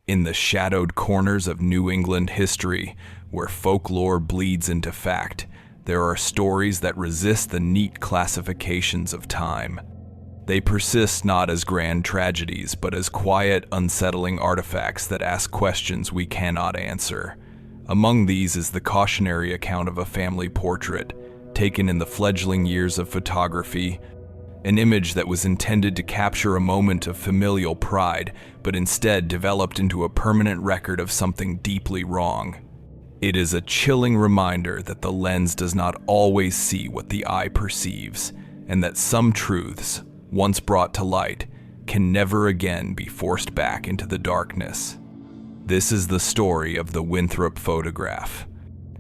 In the shadowed corners of New England history, where folklore bleeds into fact, there are stories that resist the neat classifications of time. They persist not as grand tragedies, but as quiet, unsettling artifacts that ask questions we cannot answer. Among these is the cautionary account of a family portrait, taken in the fledgling years of photography, an image that was intended to capture a moment of familial pride, but instead developed into a permanent record of something deeply wrong. It is a chilling reminder that the lens does not always see what the eye perceives, and that some truths, once brought to light, can never again be forced back into the darkness. This is the story of the Winthrop photograph.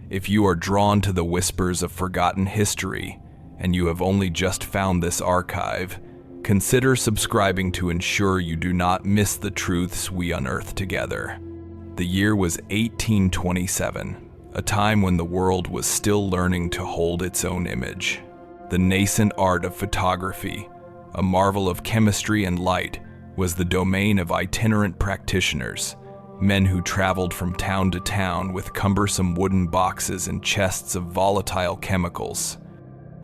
If you are drawn to the whispers of forgotten history, and you have only just found this archive, consider subscribing to ensure you do not miss the truths we unearth together. The year was 1827, a time when the world was still learning to hold its own image. The nascent art of photography, a marvel of chemistry and light, was the domain of itinerant practitioners, men who traveled from town to town with cumbersome wooden boxes and chests of volatile chemicals.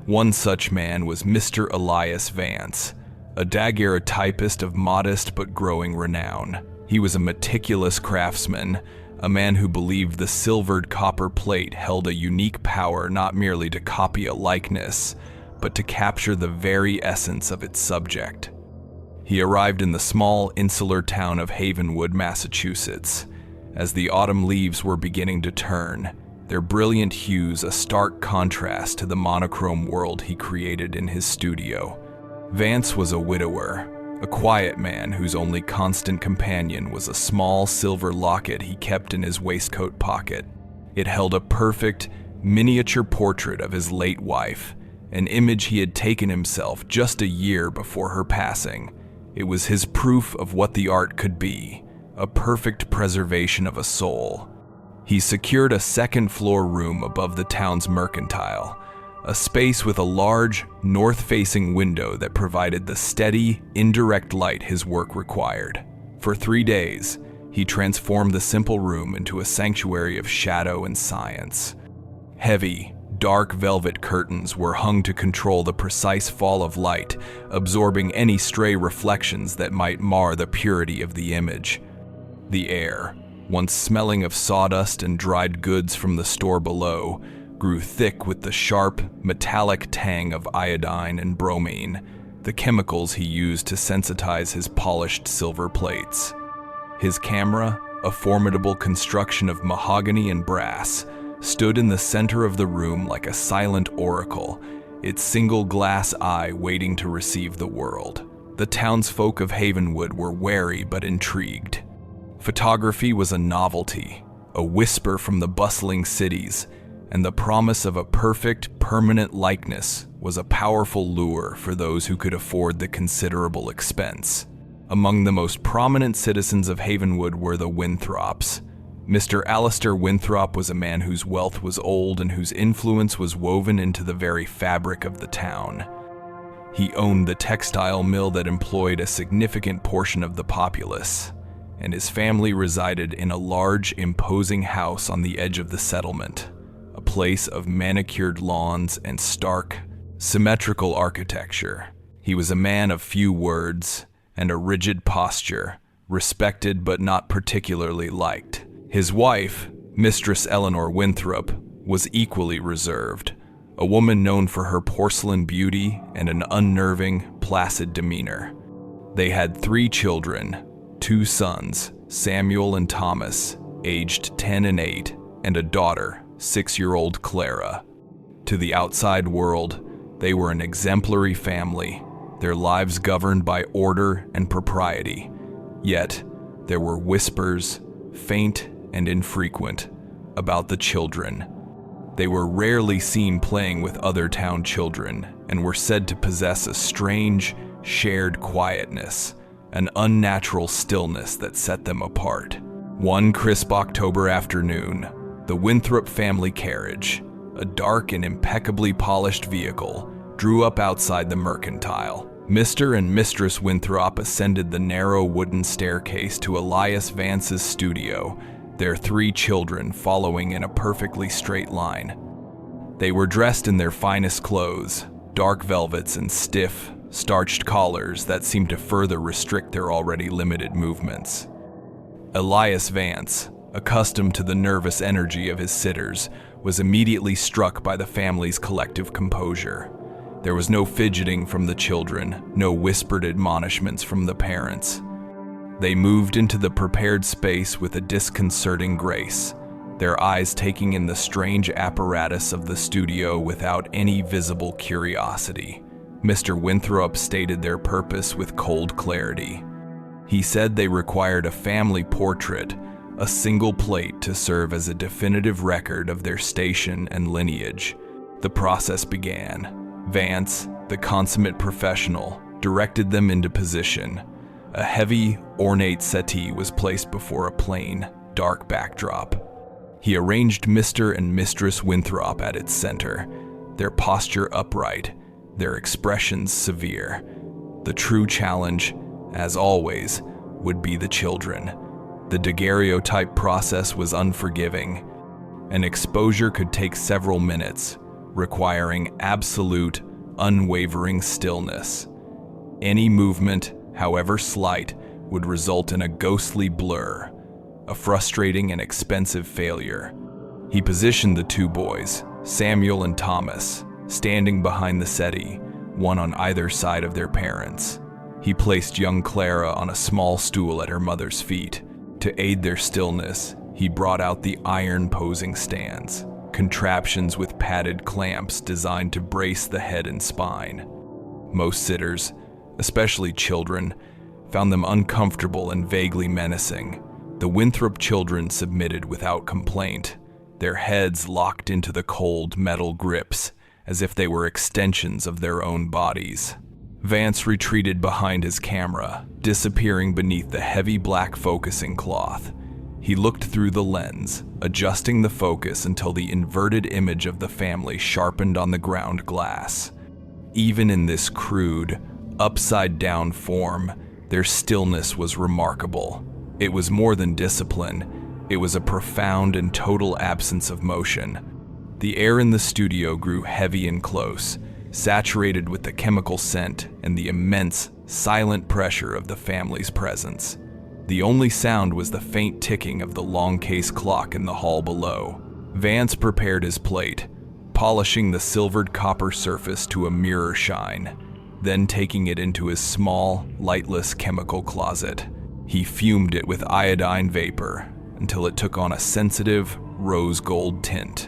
One such man was Mr. Elias Vance, a daguerreotypist of modest but growing renown. He was a meticulous craftsman, a man who believed the silvered copper plate held a unique power not merely to copy a likeness, but to capture the very essence of its subject. He arrived in the small, insular town of Havenwood, Massachusetts. As the autumn leaves were beginning to turn, their brilliant hues a stark contrast to the monochrome world he created in his studio. Vance was a widower, a quiet man whose only constant companion was a small silver locket he kept in his waistcoat pocket. It held a perfect, miniature portrait of his late wife, an image he had taken himself just a year before her passing. It was his proof of what the art could be, a perfect preservation of a soul. He secured a second-floor room above the town's mercantile, a space with a large, north-facing window that provided the steady, indirect light his work required. For 3 days, he transformed the simple room into a sanctuary of shadow and science. Heavy, dark velvet curtains were hung to control the precise fall of light, absorbing any stray reflections that might mar the purity of the image. The air, once smelling of sawdust and dried goods from the store below, grew thick with the sharp, metallic tang of iodine and bromine, the chemicals he used to sensitize his polished silver plates. His camera, a formidable construction of mahogany and brass, stood in the center of the room like a silent oracle, its single glass eye waiting to receive the world. The townsfolk of Havenwood were wary but intrigued. Photography was a novelty, a whisper from the bustling cities, and the promise of a perfect, permanent likeness was a powerful lure for those who could afford the considerable expense. Among the most prominent citizens of Havenwood were the Winthrops. Mr. Alistair Winthrop was a man whose wealth was old and whose influence was woven into the very fabric of the town. He owned the textile mill that employed a significant portion of the populace, and his family resided in a large, imposing house on the edge of the settlement, a place of manicured lawns and stark, symmetrical architecture. He was a man of few words and a rigid posture, respected but not particularly liked. His wife, Mistress Eleanor Winthrop, was equally reserved, a woman known for her porcelain beauty and an unnerving, placid demeanor. They had 3 children, 2 sons, Samuel and Thomas, aged 10 and 8, and a daughter, 6-year-old Clara. To the outside world, they were an exemplary family, their lives governed by order and propriety. Yet, there were whispers, faint and infrequent, about the children. They were rarely seen playing with other town children and were said to possess a strange, shared quietness, an unnatural stillness that set them apart. One crisp October afternoon, the Winthrop family carriage, a dark and impeccably polished vehicle, drew up outside the mercantile. Mr. and Mistress Winthrop ascended the narrow wooden staircase to Elias Vance's studio, their 3 children following in a perfectly straight line. They were dressed in their finest clothes, dark velvets and stiff, starched collars that seemed to further restrict their already limited movements. Elias Vance, accustomed to the nervous energy of his sitters, was immediately struck by the family's collective composure. There was no fidgeting from the children, no whispered admonishments from the parents. They moved into the prepared space with a disconcerting grace, their eyes taking in the strange apparatus of the studio without any visible curiosity. Mr. Winthrop stated their purpose with cold clarity. He said they required a family portrait, a single plate to serve as a definitive record of their station and lineage. The process began. Vance, the consummate professional, directed them into position. A heavy, ornate settee was placed before a plain, dark backdrop. He arranged Mr. and Mistress Winthrop at its center, their posture upright, their expressions severe. The true challenge, as always, would be the children. The daguerreotype process was unforgiving. An exposure could take several minutes, requiring absolute, unwavering stillness. Any movement, however slight, would result in a ghostly blur, a frustrating and expensive failure. He positioned the 2 boys, Samuel and Thomas, standing behind the settee, one on either side of their parents. He placed young Clara on a small stool at her mother's feet. To aid their stillness, he brought out the iron posing stands, contraptions with padded clamps designed to brace the head and spine. Most sitters, especially children, found them uncomfortable and vaguely menacing. The Winthrop children submitted without complaint, their heads locked into the cold metal grips, as if they were extensions of their own bodies. Vance retreated behind his camera, disappearing beneath the heavy black focusing cloth. He looked through the lens, adjusting the focus until the inverted image of the family sharpened on the ground glass. Even in this crude, upside-down form, their stillness was remarkable. It was more than discipline. It was a profound and total absence of motion. The air in the studio grew heavy and close, saturated with the chemical scent and the immense, silent pressure of the family's presence. The only sound was the faint ticking of the long case clock in the hall below. Vance prepared his plate, polishing the silvered copper surface to a mirror shine, then taking it into his small, lightless chemical closet. He fumed it with iodine vapor until it took on a sensitive, rose gold tint.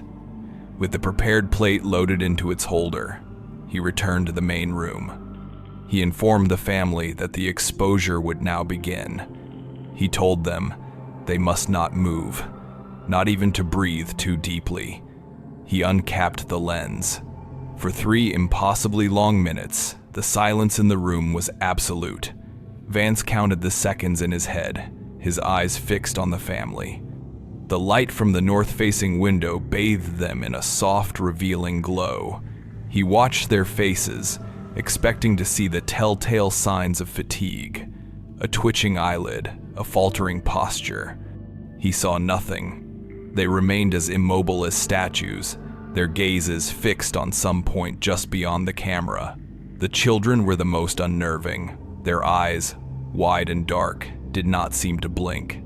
With the prepared plate loaded into its holder, he returned to the main room. He informed the family that the exposure would now begin. He told them they must not move, not even to breathe too deeply. He uncapped the lens. For 3 impossibly long minutes, the silence in the room was absolute. Vance counted the seconds in his head, his eyes fixed on the family. The light from the north-facing window bathed them in a soft, revealing glow. He watched their faces, expecting to see the telltale signs of fatigue, a twitching eyelid, a faltering posture. He saw nothing. They remained as immobile as statues, their gazes fixed on some point just beyond the camera. The children were the most unnerving. Their eyes, wide and dark, did not seem to blink.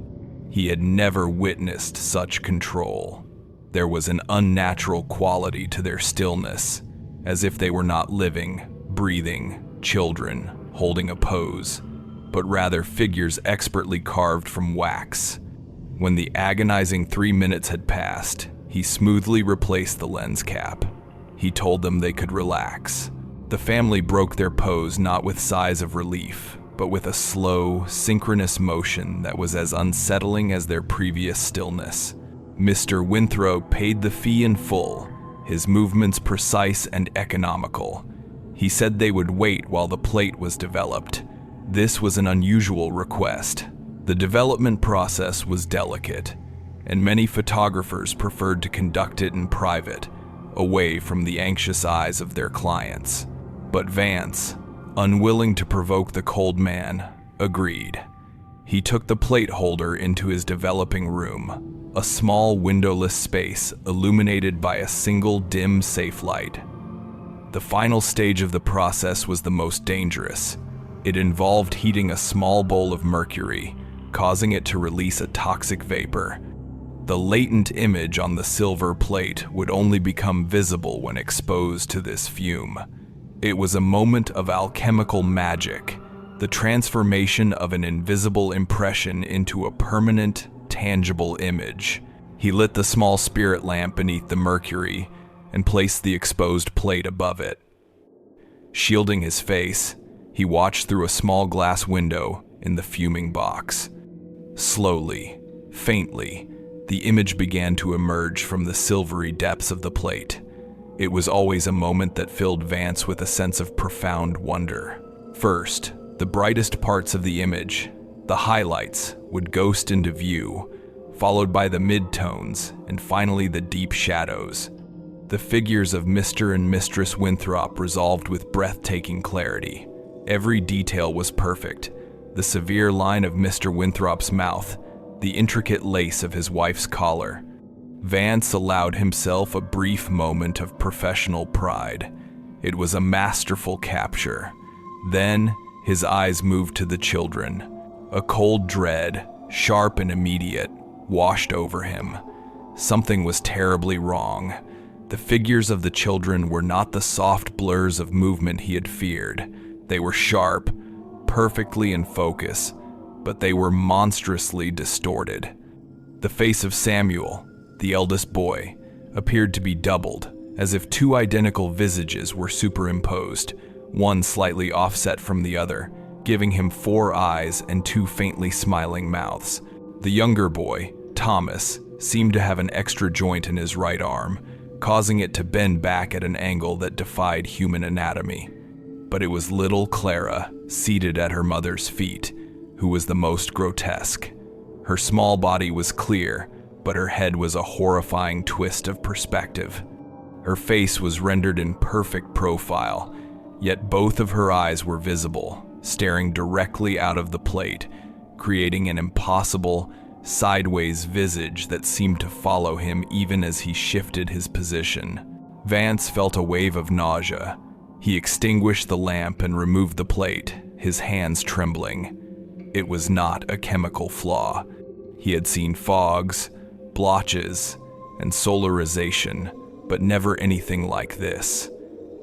He had never witnessed such control. There was an unnatural quality to their stillness, as if they were not living, breathing children holding a pose, but rather figures expertly carved from wax. When the agonizing 3 minutes had passed, he smoothly replaced the lens cap. He told them they could relax. The family broke their pose not with sighs of relief, but with a slow, synchronous motion that was as unsettling as their previous stillness. Mr. Winthrop paid the fee in full, his movements precise and economical. He said they would wait while the plate was developed. This was an unusual request. The development process was delicate, and many photographers preferred to conduct it in private, away from the anxious eyes of their clients. But Vance, unwilling to provoke the cold man, agreed. He took the plate holder into his developing room, a small windowless space illuminated by a single dim safe light. The final stage of the process was the most dangerous. It involved heating a small bowl of mercury, causing it to release a toxic vapor. The latent image on the silver plate would only become visible when exposed to this fume. It was a moment of alchemical magic, the transformation of an invisible impression into a permanent, tangible image. He lit the small spirit lamp beneath the mercury and placed the exposed plate above it. Shielding his face, he watched through a small glass window in the fuming box. Slowly, faintly, the image began to emerge from the silvery depths of the plate. It was always a moment that filled Vance with a sense of profound wonder. First, the brightest parts of the image, the highlights, would ghost into view, followed by the midtones, and finally the deep shadows. The figures of Mr. and Mistress Winthrop resolved with breathtaking clarity. Every detail was perfect. The severe line of Mr. Winthrop's mouth, the intricate lace of his wife's collar. Vance allowed himself a brief moment of professional pride. It was a masterful capture. Then, his eyes moved to the children. A cold dread, sharp and immediate, washed over him. Something was terribly wrong. The figures of the children were not the soft blurs of movement he had feared. They were sharp, perfectly in focus, but they were monstrously distorted. The face of Samuel, the eldest boy, appeared to be doubled, as if two identical visages were superimposed, one slightly offset from the other, giving him 4 eyes and 2 faintly smiling mouths. The younger boy, Thomas, seemed to have an extra joint in his right arm, causing it to bend back at an angle that defied human anatomy. But it was little Clara, seated at her mother's feet, who was the most grotesque. Her small body was clear, but her head was a horrifying twist of perspective. Her face was rendered in perfect profile, yet both of her eyes were visible, staring directly out of the plate, creating an impossible, sideways visage that seemed to follow him even as he shifted his position. Vance felt a wave of nausea. He extinguished the lamp and removed the plate, his hands trembling. It was not a chemical flaw. He had seen fogs, blotches, and solarization, but never anything like this.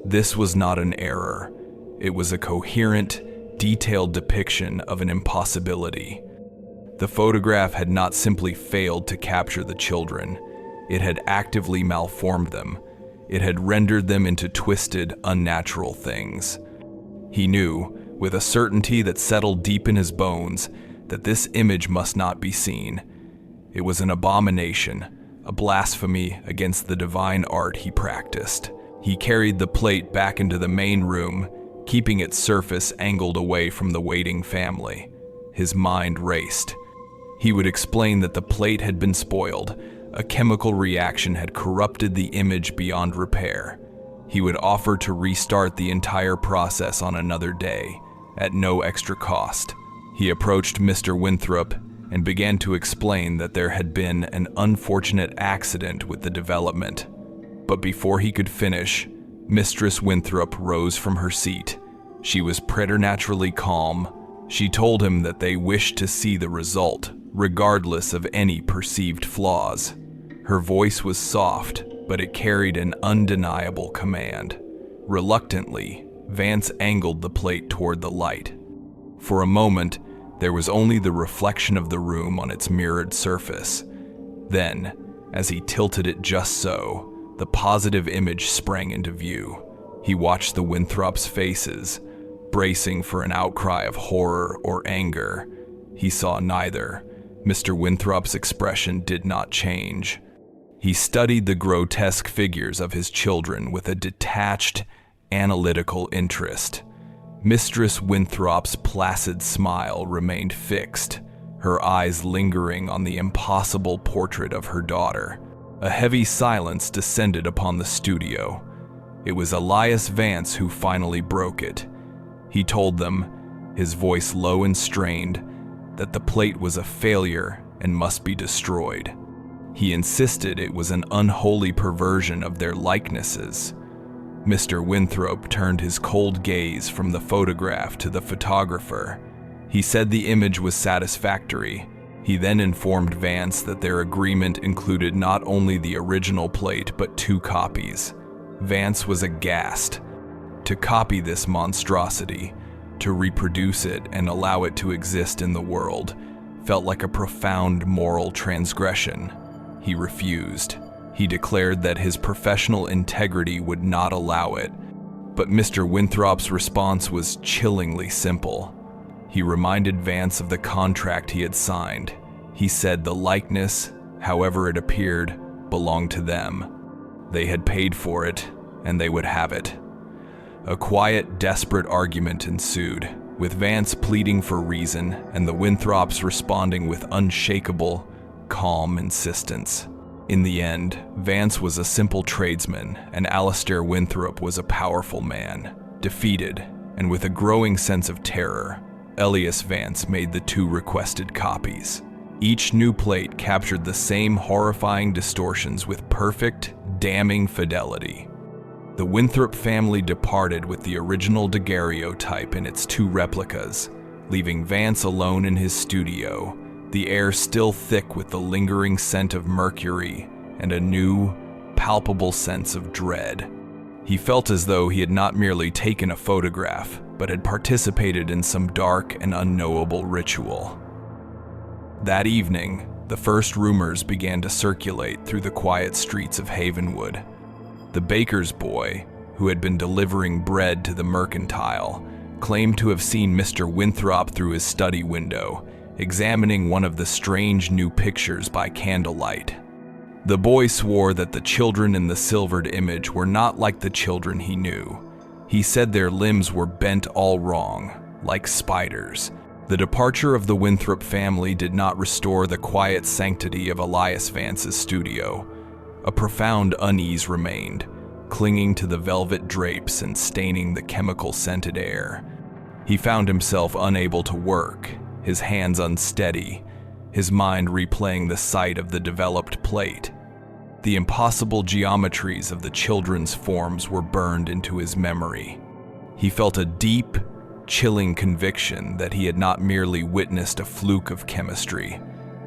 This was not an error. It was a coherent, detailed depiction of an impossibility. The photograph had not simply failed to capture the children. It had actively malformed them. It had rendered them into twisted, unnatural things. He knew, with a certainty that settled deep in his bones, that this image must not be seen. It was an abomination, a blasphemy against the divine art he practiced. He carried the plate back into the main room, keeping its surface angled away from the waiting family. His mind raced. He would explain that the plate had been spoiled. A chemical reaction had corrupted the image beyond repair. He would offer to restart the entire process on another day, at no extra cost. He approached Mr. Winthrop and began to explain that there had been an unfortunate accident with the development. But before he could finish, Mistress Winthrop rose from her seat. She was preternaturally calm. She told him that they wished to see the result, regardless of any perceived flaws. Her voice was soft, but it carried an undeniable command. Reluctantly, Vance angled the plate toward the light. For a moment, there was only the reflection of the room on its mirrored surface. Then, as he tilted it just so, the positive image sprang into view. He watched the Winthrops' faces, bracing for an outcry of horror or anger. He saw neither. Mr. Winthrop's expression did not change. He studied the grotesque figures of his children with a detached, analytical interest. Mistress Winthrop's placid smile remained fixed, her eyes lingering on the impossible portrait of her daughter. A heavy silence descended upon the studio. It was Elias Vance who finally broke it. He told them, his voice low and strained, that the plate was a failure and must be destroyed. He insisted it was an unholy perversion of their likenesses. Mr. Winthrop turned his cold gaze from the photograph to the photographer. He said the image was satisfactory. He then informed Vance that their agreement included not only the original plate but 2 copies. Vance was aghast. To copy this monstrosity, to reproduce it and allow it to exist in the world, felt like a profound moral transgression. He refused. He declared that his professional integrity would not allow it. But Mr. Winthrop's response was chillingly simple. He reminded Vance of the contract he had signed. He said the likeness, however it appeared, belonged to them. They had paid for it, and they would have it. A quiet, desperate argument ensued, with Vance pleading for reason and the Winthrops responding with unshakable, calm insistence. In the end, Vance was a simple tradesman, and Alistair Winthrop was a powerful man. Defeated, and with a growing sense of terror, Elias Vance made the 2 requested copies. Each new plate captured the same horrifying distortions with perfect, damning fidelity. The Winthrop family departed with the original daguerreotype and its 2 replicas, leaving Vance alone in his studio, the air still thick with the lingering scent of mercury and a new, palpable sense of dread. He felt as though he had not merely taken a photograph, but had participated in some dark and unknowable ritual. That evening, the first rumors began to circulate through the quiet streets of Havenwood. The baker's boy, who had been delivering bread to the mercantile, claimed to have seen Mr. Winthrop through his study window, examining one of the strange new pictures by candlelight. The boy swore that the children in the silvered image were not like the children he knew. He said their limbs were bent all wrong, like spiders. The departure of the Winthrop family did not restore the quiet sanctity of Elias Vance's studio. A profound unease remained, clinging to the velvet drapes and staining the chemical-scented air. He found himself unable to work, his hands unsteady, his mind replaying the sight of the developed plate. The impossible geometries of the children's forms were burned into his memory. He felt a deep, chilling conviction that he had not merely witnessed a fluke of chemistry,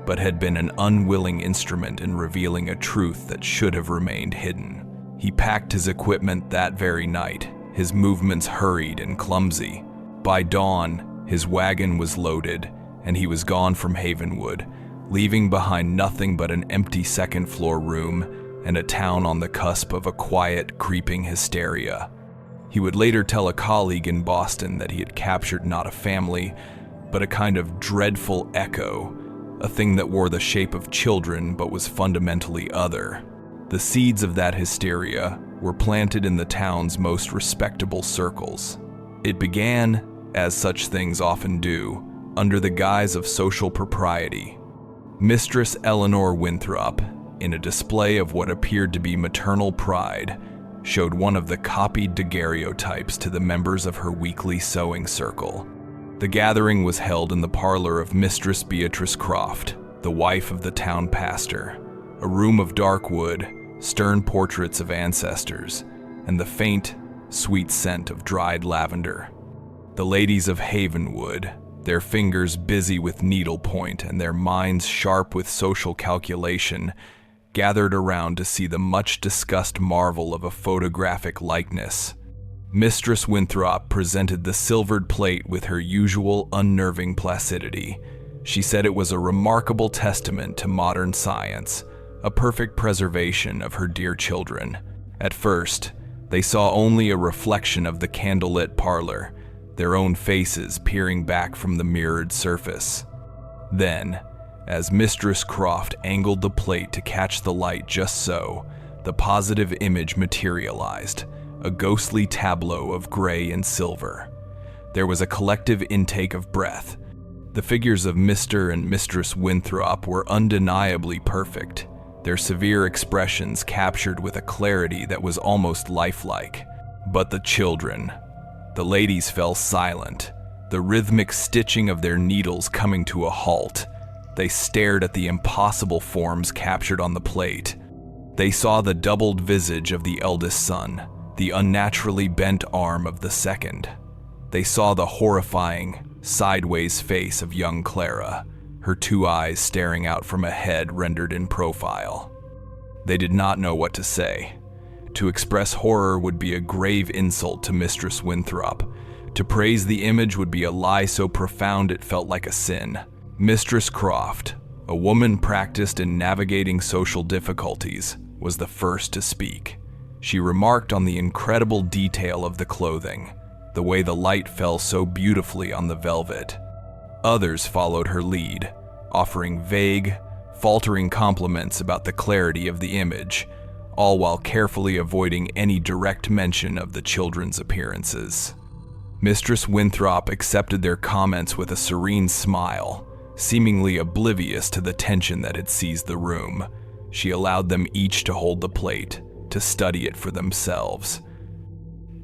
but had been an unwilling instrument in revealing a truth that should have remained hidden. He packed his equipment that very night, his movements hurried and clumsy. By dawn, his wagon was loaded, and he was gone from Havenwood, leaving behind nothing but an empty second-floor room and a town on the cusp of a quiet, creeping hysteria. He would later tell a colleague in Boston that he had captured not a family, but a kind of dreadful echo, a thing that wore the shape of children but was fundamentally other. The seeds of that hysteria were planted in the town's most respectable circles. It began, as such things often do, under the guise of social propriety. Mistress Eleanor Winthrop, in a display of what appeared to be maternal pride, showed one of the copied daguerreotypes to the members of her weekly sewing circle. The gathering was held in the parlor of Mistress Beatrice Croft, the wife of the town pastor, a room of dark wood, stern portraits of ancestors, and the faint, sweet scent of dried lavender. The ladies of Havenwood, their fingers busy with needlepoint and their minds sharp with social calculation, gathered around to see the much-discussed marvel of a photographic likeness. Mistress Winthrop presented the silvered plate with her usual unnerving placidity. She said it was a remarkable testament to modern science, a perfect preservation of her dear children. At first, they saw only a reflection of the candlelit parlor, their own faces peering back from the mirrored surface. Then, as Mistress Croft angled the plate to catch the light just so, the positive image materialized, a ghostly tableau of gray and silver. There was a collective intake of breath. The figures of Mr. and Mistress Winthrop were undeniably perfect, their severe expressions captured with a clarity that was almost lifelike. But the children, The ladies fell silent, the rhythmic stitching of their needles coming to a halt. They stared at the impossible forms captured on the plate. They saw the doubled visage of the eldest son, the unnaturally bent arm of the second. They saw the horrifying, sideways face of young Clara, her two eyes staring out from a head rendered in profile. They did not know what to say. To express horror would be a grave insult to Mistress Winthrop. To praise the image would be a lie so profound it felt like a sin. Mistress Croft, a woman practiced in navigating social difficulties, was the first to speak. She remarked on the incredible detail of the clothing, the way the light fell so beautifully on the velvet. Others followed her lead, offering vague, faltering compliments about the clarity of the image, all while carefully avoiding any direct mention of the children's appearances. Mistress Winthrop accepted their comments with a serene smile, seemingly oblivious to the tension that had seized the room. She allowed them each to hold the plate, to study it for themselves.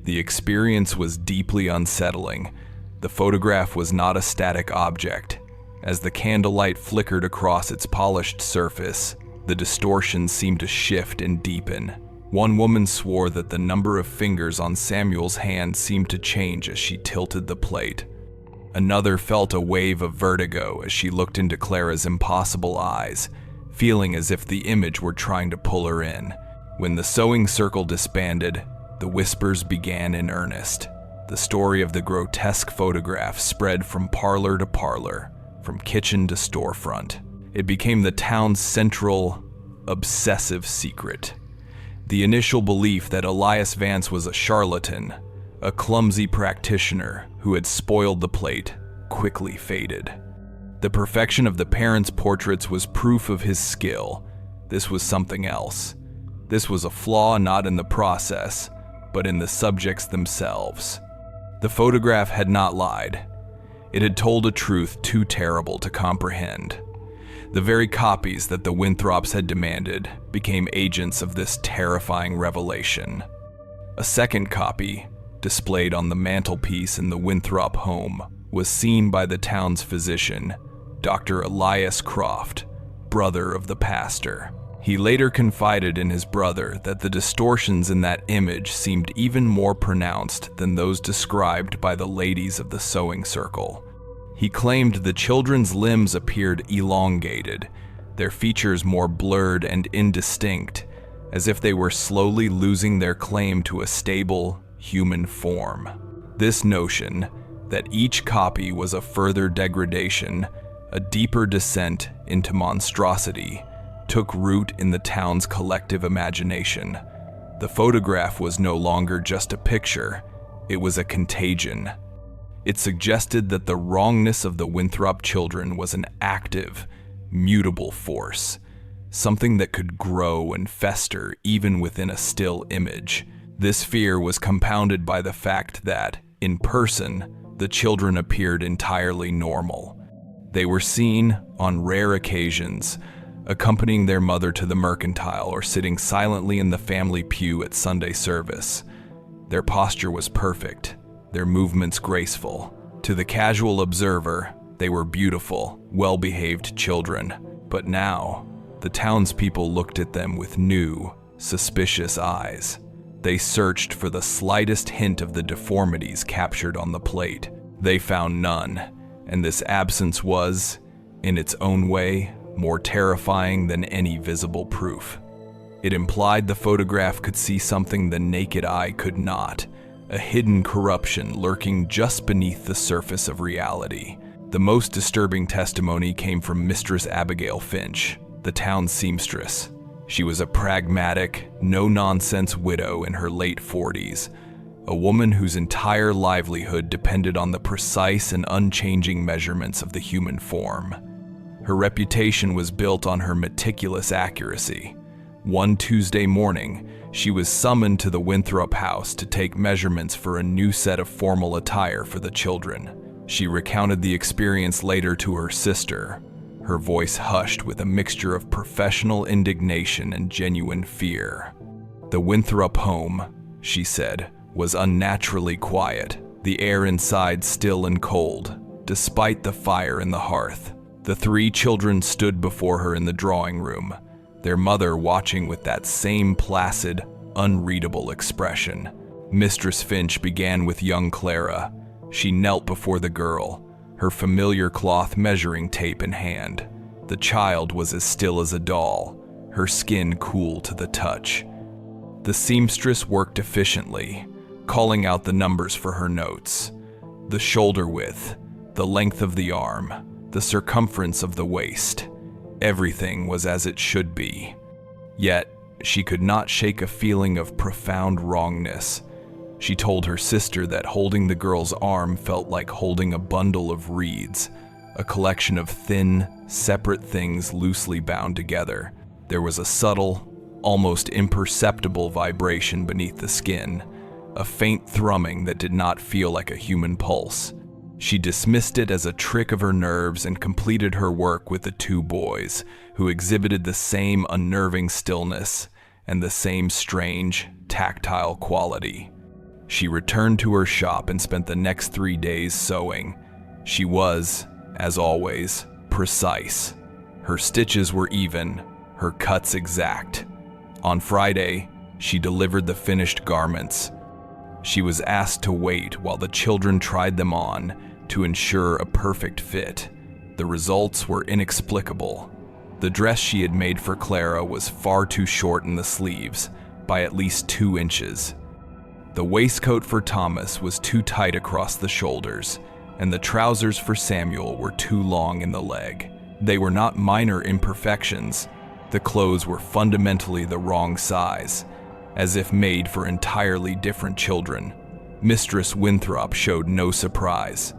The experience was deeply unsettling. The photograph was not a static object. As the candlelight flickered across its polished surface, the distortions seemed to shift and deepen. One woman swore that the number of fingers on Samuel's hand seemed to change as she tilted the plate. Another felt a wave of vertigo as she looked into Clara's impossible eyes, feeling as if the image were trying to pull her in. When the sewing circle disbanded, the whispers began in earnest. The story of the grotesque photograph spread from parlor to parlor, from kitchen to storefront. It became the town's central, obsessive secret. The initial belief that Elias Vance was a charlatan, a clumsy practitioner who had spoiled the plate, quickly faded. The perfection of the parents' portraits was proof of his skill. This was something else. This was a flaw not in the process, but in the subjects themselves. The photograph had not lied. It had told a truth too terrible to comprehend. The very copies that the Winthrops had demanded became agents of this terrifying revelation. A second copy, displayed on the mantelpiece in the Winthrop home, was seen by the town's physician, Dr. Elias Croft, brother of the pastor. He later confided in his brother that the distortions in that image seemed even more pronounced than those described by the ladies of the sewing circle. He claimed the children's limbs appeared elongated, their features more blurred and indistinct, as if they were slowly losing their claim to a stable, human form. This notion, that each copy was a further degradation, a deeper descent into monstrosity, took root in the town's collective imagination. The photograph was no longer just a picture, it was a contagion. It suggested that the wrongness of the Winthrop children was an active, mutable force, something that could grow and fester even within a still image. This fear was compounded by the fact that, in person, the children appeared entirely normal. They were seen, on rare occasions, accompanying their mother to the mercantile or sitting silently in the family pew at Sunday service. Their posture was perfect, their movements graceful. To the casual observer, they were beautiful, well-behaved children. But now, the townspeople looked at them with new, suspicious eyes. They searched for the slightest hint of the deformities captured on the plate. They found none, and this absence was, in its own way, more terrifying than any visible proof. It implied the photograph could see something the naked eye could not, a hidden corruption lurking just beneath the surface of reality. The most disturbing testimony came from Mistress Abigail Finch, the town seamstress. She was a pragmatic, no-nonsense widow in her late 40s, a woman whose entire livelihood depended on the precise and unchanging measurements of the human form. Her reputation was built on her meticulous accuracy. One Tuesday morning, she was summoned to the Winthrop house to take measurements for a new set of formal attire for the children. She recounted the experience later to her sister, her voice hushed with a mixture of professional indignation and genuine fear. The Winthrop home, she said, was unnaturally quiet. the air inside still and cold, despite the fire in the hearth. The 3 children stood before her in the drawing room, their mother watching with that same placid, unreadable expression. Mistress Finch began with young Clara. She knelt before the girl, her familiar cloth measuring tape in hand. The child was as still as a doll, her skin cool to the touch. The seamstress worked efficiently, calling out the numbers for her notes. The shoulder width, the length of the arm, the circumference of the waist. Everything was as it should be. Yet, she could not shake a feeling of profound wrongness. She told her sister that holding the girl's arm felt like holding a bundle of reeds, a collection of thin, separate things loosely bound together. There was a subtle, almost imperceptible vibration beneath the skin, a faint thrumming that did not feel like a human pulse. She dismissed it as a trick of her nerves and completed her work with the 2 boys, who exhibited the same unnerving stillness and the same strange, tactile quality. She returned to her shop and spent the next 3 days sewing. She was, as always, precise. Her stitches were even, her cuts exact. On Friday, she delivered the finished garments. She was asked to wait while the children tried them on to ensure a perfect fit. The results were inexplicable. The dress she had made for Clara was far too short in the sleeves, by at least 2 inches. The waistcoat for Thomas was too tight across the shoulders, and the trousers for Samuel were too long in the leg. They were not minor imperfections. The clothes were fundamentally the wrong size, as if made for entirely different children. Mistress Winthrop showed no surprise.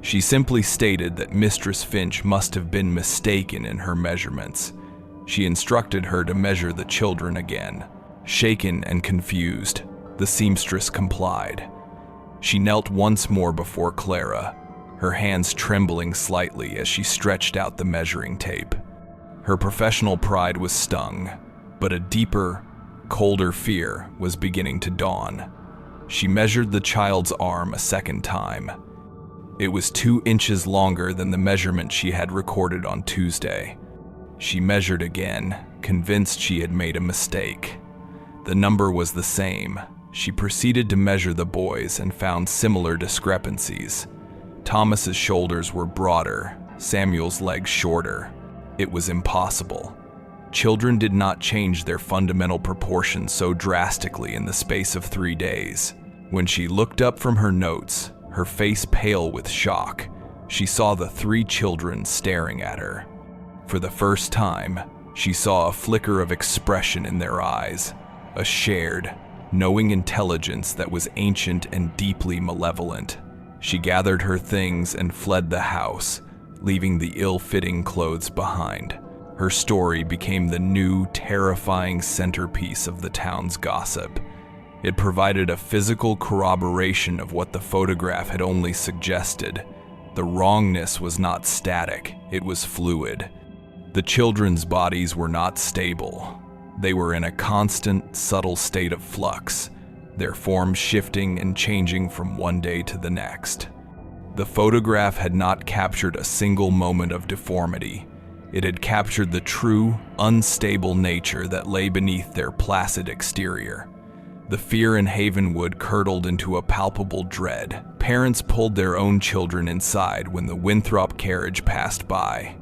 She simply stated that Mistress Finch must have been mistaken in her measurements. She instructed her to measure the children again. Shaken and confused, the seamstress complied. She knelt once more before Clara, her hands trembling slightly as she stretched out the measuring tape. Her professional pride was stung, but a deeper, colder fear was beginning to dawn. She measured the child's arm a second time. It was 2 inches longer than the measurement she had recorded on Tuesday. She measured again, convinced she had made a mistake. The number was the same. She proceeded to measure the boys and found similar discrepancies. Thomas's shoulders were broader, Samuel's legs shorter. It was impossible. Children did not change their fundamental proportions so drastically in the space of 3 days. When she looked up from her notes, her face pale with shock, she saw the 3 children staring at her. For the first time, she saw a flicker of expression in their eyes, a shared, knowing intelligence that was ancient and deeply malevolent. She gathered her things and fled the house, leaving the ill-fitting clothes behind. Her story became the new, terrifying centerpiece of the town's gossip. It provided a physical corroboration of what the photograph had only suggested. The wrongness was not static, it was fluid. The children's bodies were not stable. They were in a constant, subtle state of flux, their forms shifting and changing from one day to the next. The photograph had not captured a single moment of deformity. It had captured the true, unstable nature that lay beneath their placid exterior. The fear in Havenwood curdled into a palpable dread. Parents pulled their own children inside when the Winthrop carriage passed by.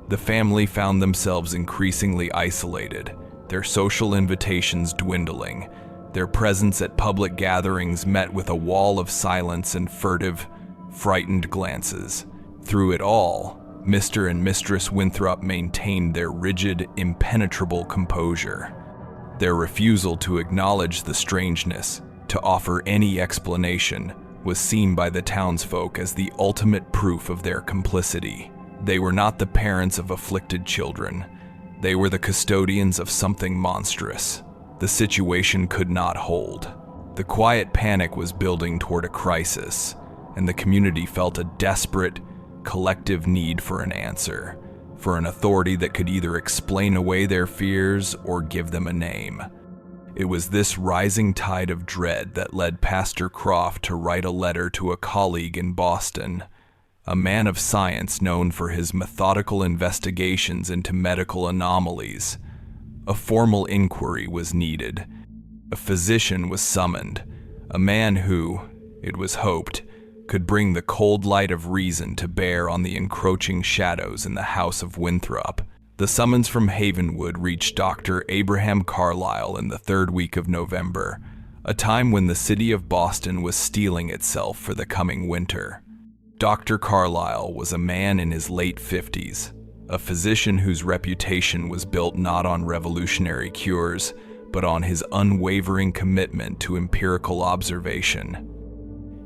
The family found themselves increasingly isolated, their social invitations dwindling, their presence at public gatherings met with a wall of silence and furtive, frightened glances. Through it all, Mr. and Mistress Winthrop maintained their rigid, impenetrable composure. Their refusal to acknowledge the strangeness, to offer any explanation, was seen by the townsfolk as the ultimate proof of their complicity. They were not the parents of afflicted children. They were the custodians of something monstrous. The situation could not hold. The quiet panic was building toward a crisis, and the community felt a desperate, collective need for an answer, for an authority that could either explain away their fears or give them a name. It was this rising tide of dread that led Pastor Croft to write a letter to a colleague in Boston, a man of science known for his methodical investigations into medical anomalies. A formal inquiry was needed. A physician was summoned, a man who, it was hoped, could bring the cold light of reason to bear on the encroaching shadows in the house of Winthrop. The summons from Havenwood reached Dr. Abraham Carlyle in the third week of November, a time when the city of Boston was steeling itself for the coming winter. Dr. Carlyle was a man in his late 50s, a physician whose reputation was built not on revolutionary cures, but on his unwavering commitment to empirical observation.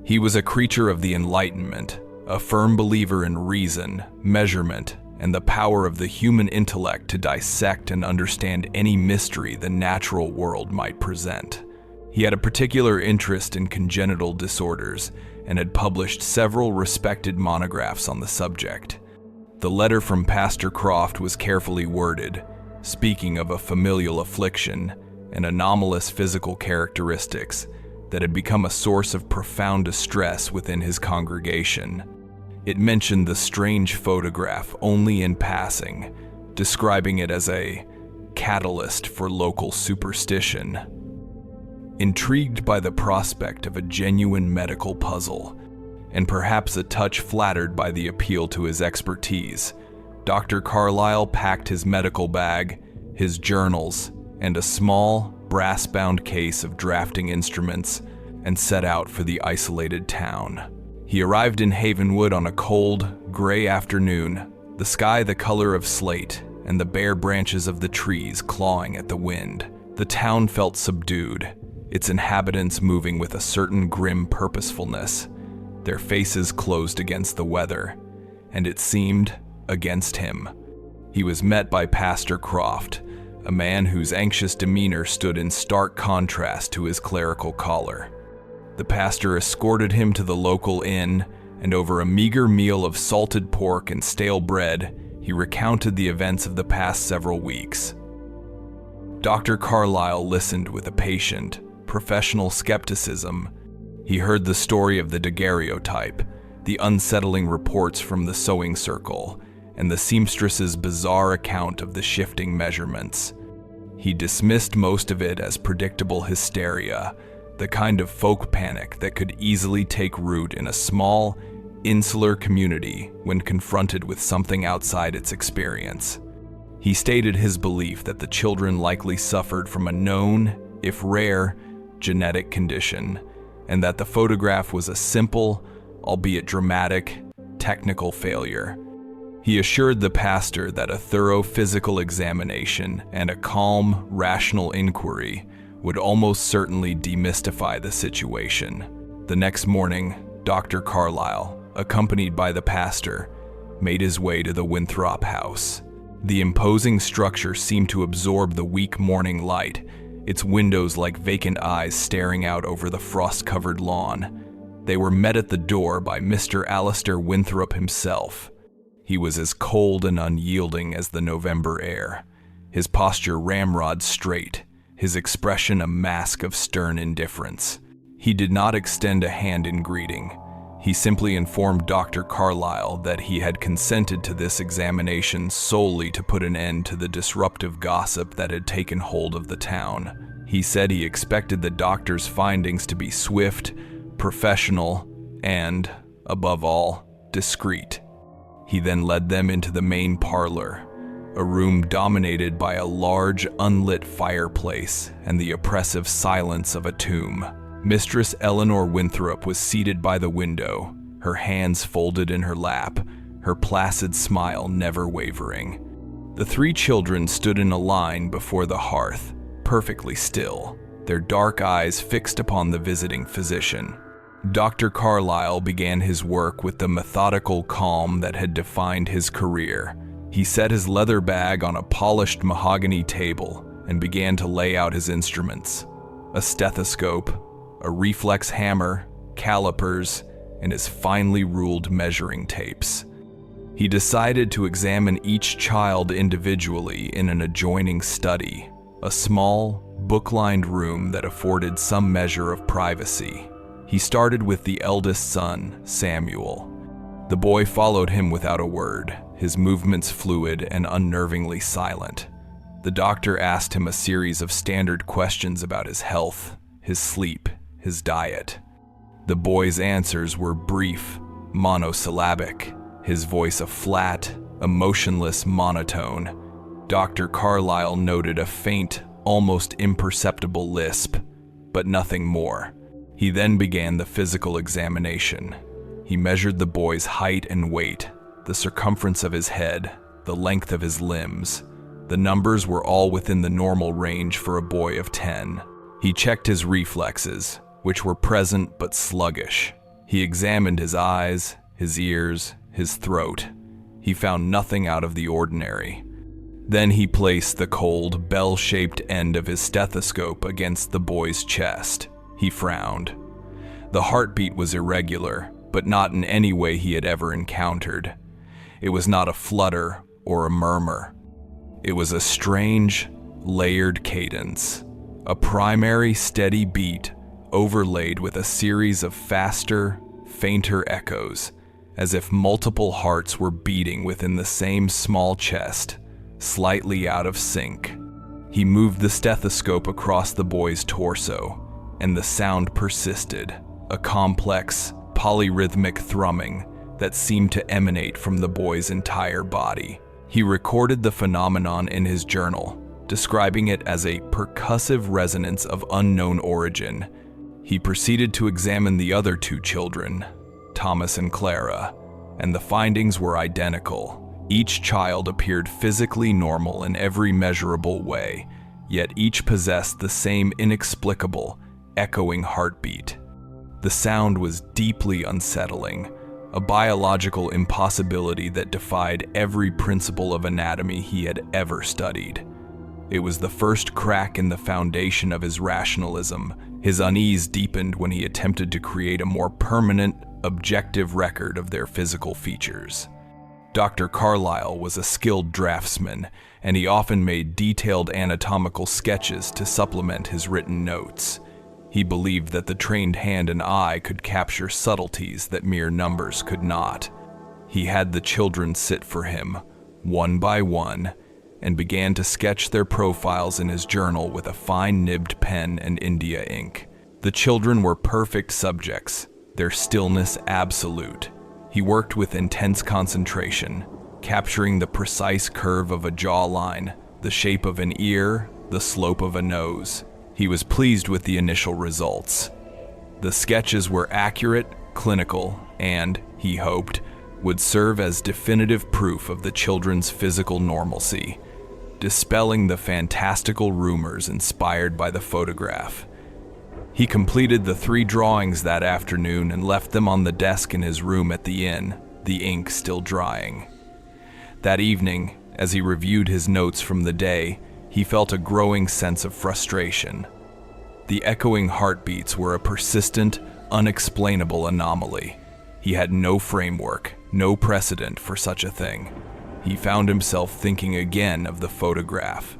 He was a creature of the Enlightenment, a firm believer in reason, measurement, and the power of the human intellect to dissect and understand any mystery the natural world might present. He had a particular interest in congenital disorders and had published several respected monographs on the subject. The letter from Pastor Croft was carefully worded, speaking of a familial affliction and anomalous physical characteristics that had become a source of profound distress within his congregation. It mentioned the strange photograph only in passing, describing it as a catalyst for local superstition. Intrigued by the prospect of a genuine medical puzzle, and perhaps a touch flattered by the appeal to his expertise, Dr. Carlyle packed his medical bag, his journals, and a small, brass-bound case of drafting instruments and set out for the isolated town. He arrived in Havenwood on a cold, gray afternoon, the sky the color of slate and the bare branches of the trees clawing at the wind. The town felt subdued, its inhabitants moving with a certain grim purposefulness, their faces closed against the weather, and it seemed against him. He was met by Pastor Croft, a man whose anxious demeanor stood in stark contrast to his clerical collar. The pastor escorted him to the local inn, and over a meager meal of salted pork and stale bread, he recounted the events of the past several weeks. Dr. Carlyle listened with a patient, professional skepticism. He heard the story of the daguerreotype, the unsettling reports from the sewing circle, and the seamstress's bizarre account of the shifting measurements. He dismissed most of it as predictable hysteria, the kind of folk panic that could easily take root in a small, insular community when confronted with something outside its experience. He stated his belief that the children likely suffered from a known, if rare, genetic condition, and that the photograph was a simple, albeit dramatic, technical failure. He assured the pastor that a thorough physical examination and a calm, rational inquiry would almost certainly demystify the situation. The next morning, Dr. Carlyle, accompanied by the pastor, made his way to the Winthrop house. The imposing structure seemed to absorb the weak morning light, its windows like vacant eyes staring out over the frost-covered lawn. They were met at the door by Mr. Alistair Winthrop himself. He was as cold and unyielding as the November air, his posture ramrod straight, his expression a mask of stern indifference. He did not extend a hand in greeting. He simply informed Dr. Carlyle that he had consented to this examination solely to put an end to the disruptive gossip that had taken hold of the town. He said he expected the doctor's findings to be swift, professional, and, above all, discreet. He then led them into the main parlor, a room dominated by a large, unlit fireplace and the oppressive silence of a tomb. Mistress Eleanor Winthrop was seated by the window, her hands folded in her lap, her placid smile never wavering. The three children stood in a line before the hearth, perfectly still, their dark eyes fixed upon the visiting physician. Dr. Carlyle began his work with the methodical calm that had defined his career. He set his leather bag on a polished mahogany table and began to lay out his instruments: a stethoscope, a reflex hammer, calipers, and his finely ruled measuring tapes. He decided to examine each child individually in an adjoining study, a small, book-lined room that afforded some measure of privacy. He started with the eldest son, Samuel. The boy followed him without a word, his movements fluid and unnervingly silent. The doctor asked him a series of standard questions about his health, his sleep, his diet. The boy's answers were brief, monosyllabic, his voice a flat, emotionless monotone. Dr. Carlyle noted a faint, almost imperceptible lisp, but nothing more. He then began the physical examination. He measured the boy's height and weight, the circumference of his head, the length of his limbs. The numbers were all within the normal range for a boy of 10. He checked his reflexes, which were present but sluggish. He examined his eyes, his ears, his throat. He found nothing out of the ordinary. Then he placed the cold, bell-shaped end of his stethoscope against the boy's chest. He frowned. The heartbeat was irregular, but not in any way he had ever encountered. It was not a flutter or a murmur. It was a strange, layered cadence, a primary steady beat overlaid with a series of faster, fainter echoes, as if multiple hearts were beating within the same small chest, slightly out of sync. He moved the stethoscope across the boy's torso, and the sound persisted, a complex, polyrhythmic thrumming that seemed to emanate from the boy's entire body. He recorded the phenomenon in his journal, describing it as a percussive resonance of unknown origin. He proceeded to examine the other two children, Thomas and Clara, and the findings were identical. Each child appeared physically normal in every measurable way, yet each possessed the same inexplicable, echoing heartbeat. The sound was deeply unsettling, a biological impossibility that defied every principle of anatomy he had ever studied. It was the first crack in the foundation of his rationalism. His unease deepened when he attempted to create a more permanent, objective record of their physical features. Dr. Carlyle was a skilled draftsman, and he often made detailed anatomical sketches to supplement his written notes. He believed that the trained hand and eye could capture subtleties that mere numbers could not. He had the children sit for him, one by one, and began to sketch their profiles in his journal with a fine-nibbed pen and India ink. The children were perfect subjects, their stillness absolute. He worked with intense concentration, capturing the precise curve of a jawline, the shape of an ear, the slope of a nose. He was pleased with the initial results. The sketches were accurate, clinical, and, he hoped, would serve as definitive proof of the children's physical normalcy, dispelling the fantastical rumors inspired by the photograph. He completed the 3 drawings that afternoon and left them on the desk in his room at the inn, the ink still drying. That evening, as he reviewed his notes from the day, he felt a growing sense of frustration. The echoing heartbeats were a persistent, unexplainable anomaly. He had no framework, no precedent for such a thing. He found himself thinking again of the photograph,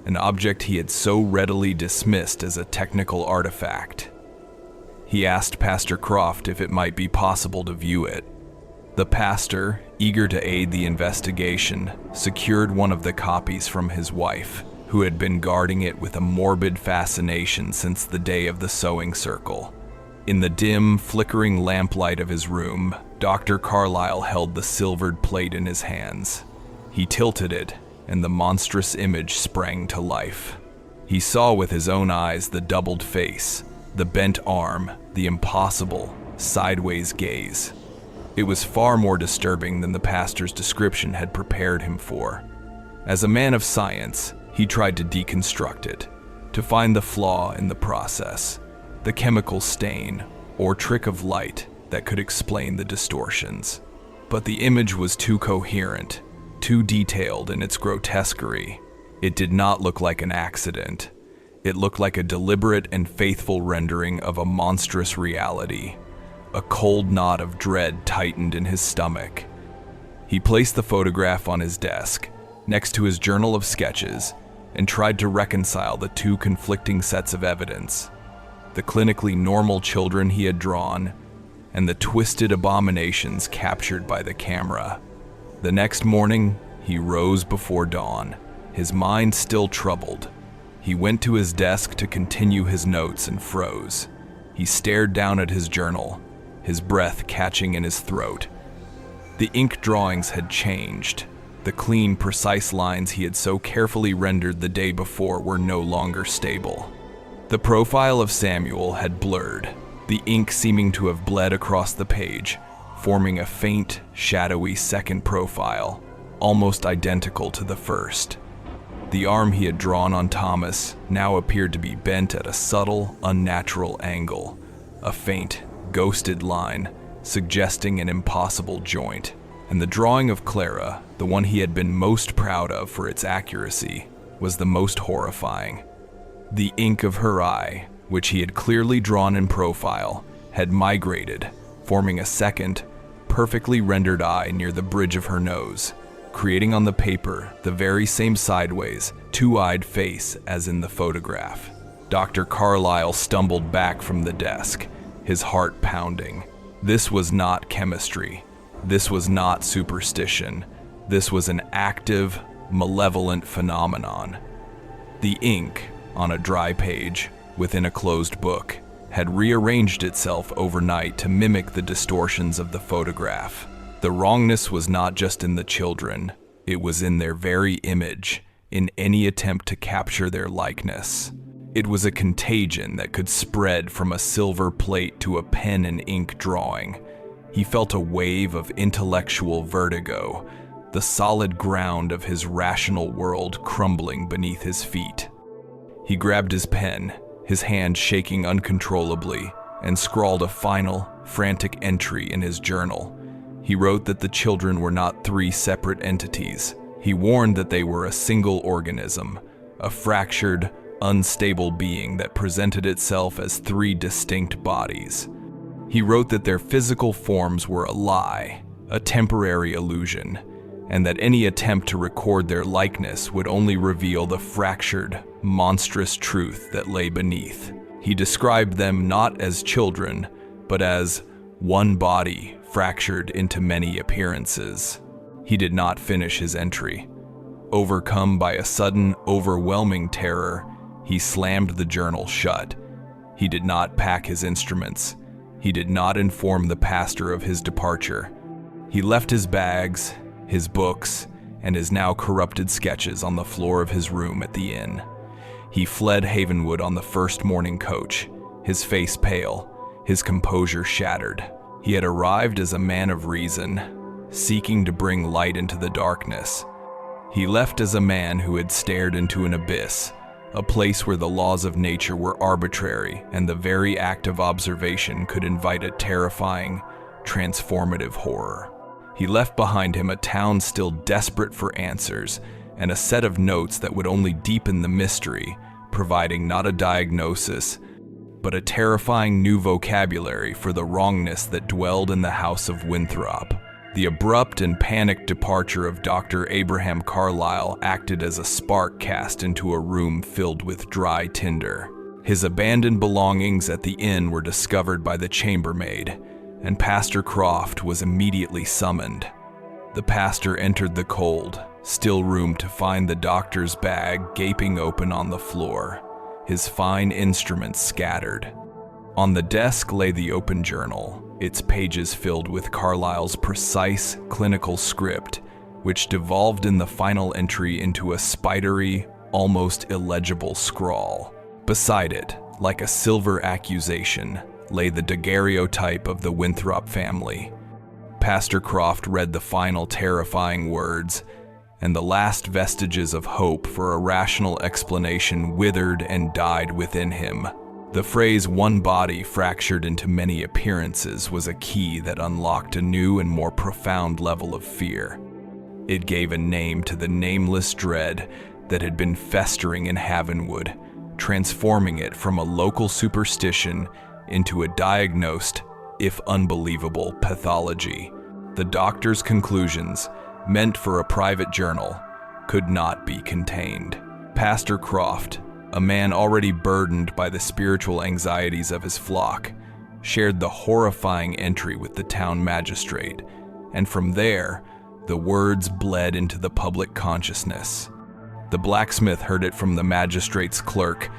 an object he had so readily dismissed as a technical artifact. He asked Pastor Croft if it might be possible to view it. The pastor, eager to aid the investigation, secured one of the copies from his wife, who had been guarding it with a morbid fascination since the day of the sewing circle. In the dim, flickering lamplight of his room, Dr. Carlyle held the silvered plate in his hands. He tilted it, and the monstrous image sprang to life. He saw with his own eyes the doubled face, the bent arm, the impossible, sideways gaze. It was far more disturbing than the pastor's description had prepared him for. As a man of science, he tried to deconstruct it, to find the flaw in the process, the chemical stain or trick of light that could explain the distortions. But the image was too coherent, too detailed in its grotesquerie. It did not look like an accident. It looked like a deliberate and faithful rendering of a monstrous reality. A cold knot of dread tightened in his stomach. He placed the photograph on his desk, next to his journal of sketches, and tried to reconcile the two conflicting sets of evidence: the clinically normal children he had drawn, and the twisted abominations captured by the camera. The next morning, he rose before dawn, his mind still troubled. He went to his desk to continue his notes and froze. He stared down at his journal, his breath catching in his throat. The ink drawings had changed. The clean, precise lines he had so carefully rendered the day before were no longer stable. The profile of Samuel had blurred, the ink seeming to have bled across the page, forming a faint, shadowy second profile, almost identical to the first. The arm he had drawn on Thomas now appeared to be bent at a subtle, unnatural angle, a faint, ghosted line, suggesting an impossible joint. And the drawing of Clara, the one he had been most proud of for its accuracy, was the most horrifying. The ink of her eye, which he had clearly drawn in profile, had migrated, forming a second, perfectly rendered eye near the bridge of her nose, creating on the paper the very same sideways, two-eyed face as in the photograph. Dr. Carlyle stumbled back from the desk, his heart pounding. This was not chemistry. This was not superstition. This was an active, malevolent phenomenon. The ink, on a dry page, within a closed book, had rearranged itself overnight to mimic the distortions of the photograph. The wrongness was not just in the children, it was in their very image, in any attempt to capture their likeness. It was a contagion that could spread from a silver plate to a pen and ink drawing. He felt a wave of intellectual vertigo, the solid ground of his rational world crumbling beneath his feet. He grabbed his pen, his hand shaking uncontrollably, and scrawled a final, frantic entry in his journal. He wrote that the children were not three separate entities. He warned that they were a single organism, a fractured, unstable being that presented itself as three distinct bodies. He wrote that their physical forms were a lie, a temporary illusion, and that any attempt to record their likeness would only reveal the fractured, monstrous truth that lay beneath. He described them not as children, but as one body fractured into many appearances. He did not finish his entry. Overcome by a sudden, overwhelming terror, he slammed the journal shut. He did not pack his instruments. He did not inform the pastor of his departure. He left his bags, his books, and his now corrupted sketches on the floor of his room at the inn. He fled Havenwood on the first morning coach, his face pale, his composure shattered. He had arrived as a man of reason, seeking to bring light into the darkness. He left as a man who had stared into an abyss, a place where the laws of nature were arbitrary and the very act of observation could invite a terrifying, transformative horror. He left behind him a town still desperate for answers and a set of notes that would only deepen the mystery, providing not a diagnosis, but a terrifying new vocabulary for the wrongness that dwelled in the house of Winthrop. The abrupt and panicked departure of Dr. Abraham Carlyle acted as a spark cast into a room filled with dry tinder. His abandoned belongings at the inn were discovered by the chambermaid, and Pastor Croft was immediately summoned. The pastor entered the cold, still room to find the doctor's bag gaping open on the floor, his fine instruments scattered. On the desk lay the open journal, its pages filled with Carlyle's precise, clinical script, which devolved in the final entry into a spidery, almost illegible scrawl. Beside it, like a silver accusation, lay the daguerreotype of the Winthrop family. Pastor Croft read the final terrifying words, and the last vestiges of hope for a rational explanation withered and died within him. The phrase "one body fractured into many appearances" was a key that unlocked a new and more profound level of fear. It gave a name to the nameless dread that had been festering in Havenwood, transforming it from a local superstition into a diagnosed, if unbelievable, pathology. The doctor's conclusions, meant for a private journal, could not be contained. Pastor Croft, a man already burdened by the spiritual anxieties of his flock, shared the horrifying entry with the town magistrate, and from there, the words bled into the public consciousness. The blacksmith heard it from the magistrate's clerk.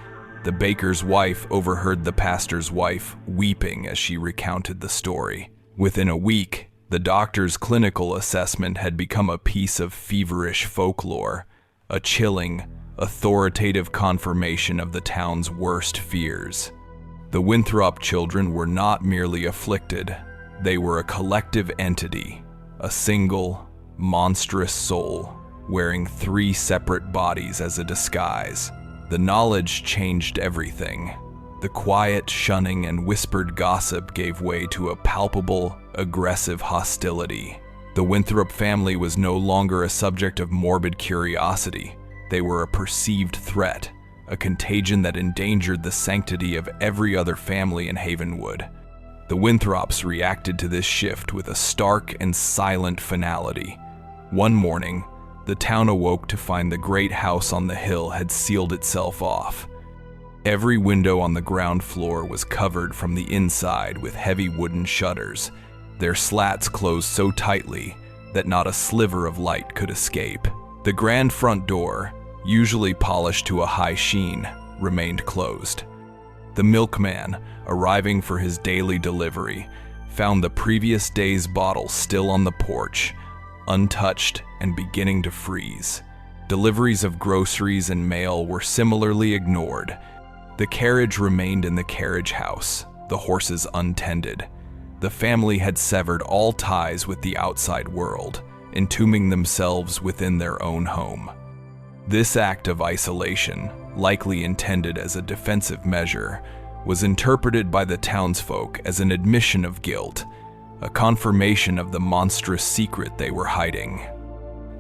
The baker's wife overheard the pastor's wife weeping as she recounted the story. Within a week, the doctor's clinical assessment had become a piece of feverish folklore, a chilling, authoritative confirmation of the town's worst fears. The Winthrop children were not merely afflicted, they were a collective entity, a single, monstrous soul, wearing 3 separate bodies as a disguise. The knowledge changed everything. The quiet shunning and whispered gossip gave way to a palpable, aggressive hostility. The Winthrop family was no longer a subject of morbid curiosity. They were a perceived threat, a contagion that endangered the sanctity of every other family in Havenwood. The Winthrops reacted to this shift with a stark and silent finality. One morning, the town awoke to find the great house on the hill had sealed itself off. Every window on the ground floor was covered from the inside with heavy wooden shutters, their slats closed so tightly that not a sliver of light could escape. The grand front door, usually polished to a high sheen, remained closed. The milkman, arriving for his daily delivery, found the previous day's bottle still on the porch, untouched and beginning to freeze. Deliveries of groceries and mail were similarly ignored. The carriage remained in the carriage house, the horses untended. The family had severed all ties with the outside world, entombing themselves within their own home. This act of isolation, likely intended as a defensive measure, was interpreted by the townsfolk as an admission of guilt, a confirmation of the monstrous secret they were hiding.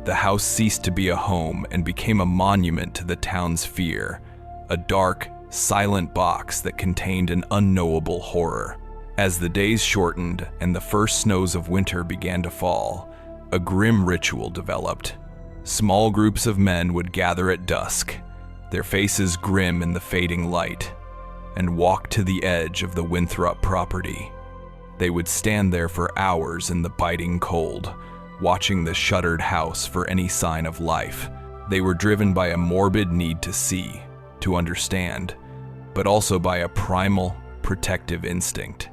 The house ceased to be a home and became a monument to the town's fear, a dark, silent box that contained an unknowable horror. As the days shortened and the first snows of winter began to fall, a grim ritual developed. Small groups of men would gather at dusk, their faces grim in the fading light, and walk to the edge of the Winthrop property. They would stand there for hours in the biting cold, watching the shuttered house for any sign of life. They were driven by a morbid need to see, to understand, but also by a primal, protective instinct.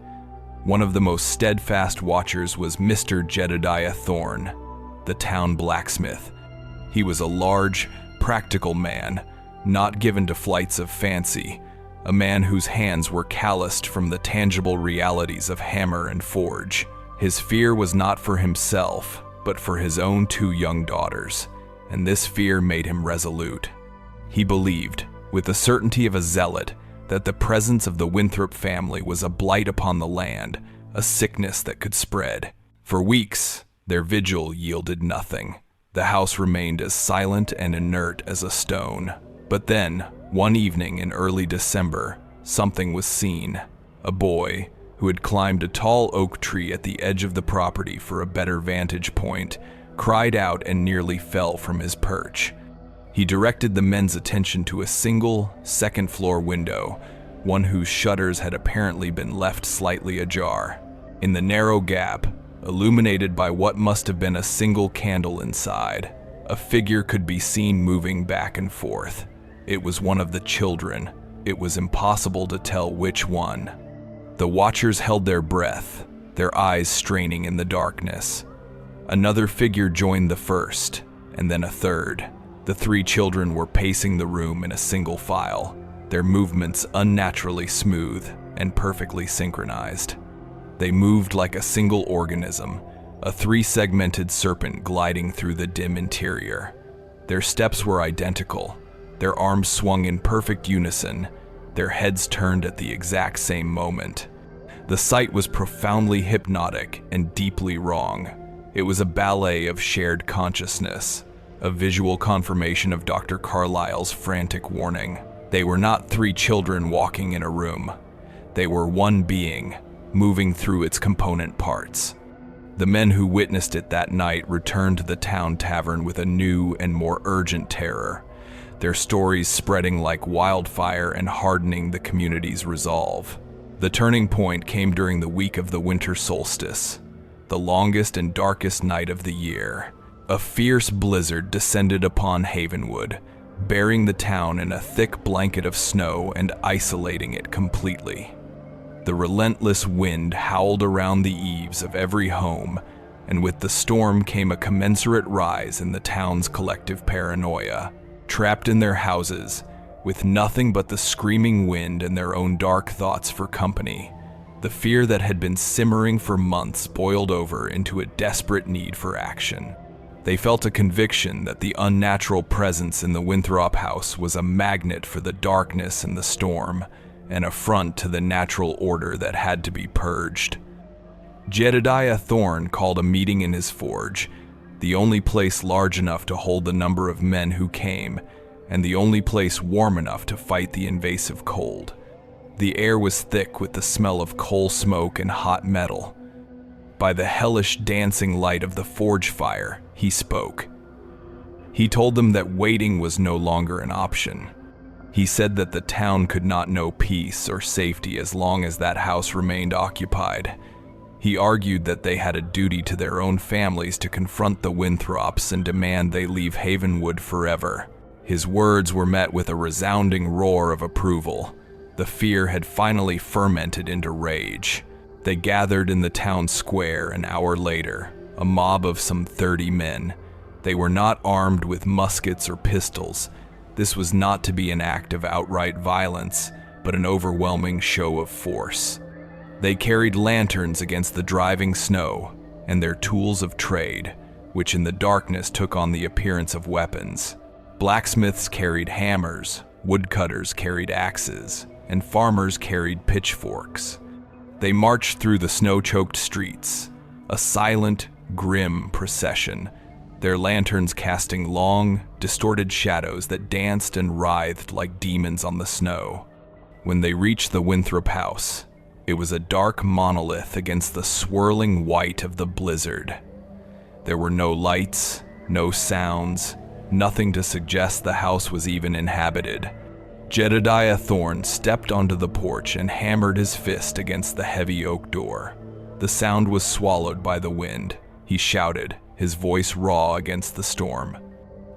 One of the most steadfast watchers was Mr. Jedediah Thorne, the town blacksmith. He was a large, practical man, not given to flights of fancy, a man whose hands were calloused from the tangible realities of hammer and forge. His fear was not for himself, but for his own 2 young daughters, and this fear made him resolute. He believed, with the certainty of a zealot, that the presence of the Winthrop family was a blight upon the land, a sickness that could spread. For weeks, their vigil yielded nothing. The house remained as silent and inert as a stone. But then, one evening in early December, something was seen. A boy, who had climbed a tall oak tree at the edge of the property for a better vantage point, cried out and nearly fell from his perch. He directed the men's attention to a single, second-floor window, one whose shutters had apparently been left slightly ajar. In the narrow gap, illuminated by what must have been a single candle inside, a figure could be seen moving back and forth. It was one of the children. It was impossible to tell which one. The watchers held their breath, their eyes straining in the darkness. Another figure joined the first, and then a third. The 3 children were pacing the room in a single file, their movements unnaturally smooth and perfectly synchronized. They moved like a single organism, a 3-segmented serpent gliding through the dim interior. Their steps were identical, their arms swung in perfect unison, their heads turned at the exact same moment. The sight was profoundly hypnotic and deeply wrong. It was a ballet of shared consciousness, a visual confirmation of Dr. Carlyle's frantic warning. They were not 3 children walking in a room. They were one being, moving through its component parts. The men who witnessed it that night returned to the town tavern with a new and more urgent terror. their stories spreading like wildfire and hardening the community's resolve. The turning point came during the week of the winter solstice, the longest and darkest night of the year. A fierce blizzard descended upon Havenwood, burying the town in a thick blanket of snow and isolating it completely. The relentless wind howled around the eaves of every home, and with the storm came a commensurate rise in the town's collective paranoia. Trapped in their houses, with nothing but the screaming wind and their own dark thoughts for company, the fear that had been simmering for months boiled over into a desperate need for action. They felt a conviction that the unnatural presence in the Winthrop house was a magnet for the darkness and the storm, an affront to the natural order that had to be purged. Jedediah Thorne called a meeting in his forge, the only place large enough to hold the number of men who came, and the only place warm enough to fight the invasive cold. The air was thick with the smell of coal smoke and hot metal. By the hellish dancing light of the forge fire, he spoke. He told them that waiting was no longer an option. He said that the town could not know peace or safety as long as that house remained occupied. He argued that they had a duty to their own families to confront the Winthrops and demand they leave Havenwood forever. His words were met with a resounding roar of approval. The fear had finally fermented into rage. They gathered in the town square an hour later, a mob of some 30 men. They were not armed with muskets or pistols. This was not to be an act of outright violence, but an overwhelming show of force. They carried lanterns against the driving snow, and their tools of trade, which in the darkness took on the appearance of weapons. Blacksmiths carried hammers, woodcutters carried axes, and farmers carried pitchforks. They marched through the snow-choked streets, a silent, grim procession, their lanterns casting long, distorted shadows that danced and writhed like demons on the snow. When they reached the Winthrop house, it was a dark monolith against the swirling white of the blizzard. There were no lights, no sounds, nothing to suggest the house was even inhabited. Jedediah Thorne stepped onto the porch and hammered his fist against the heavy oak door. The sound was swallowed by the wind. He shouted, his voice raw against the storm.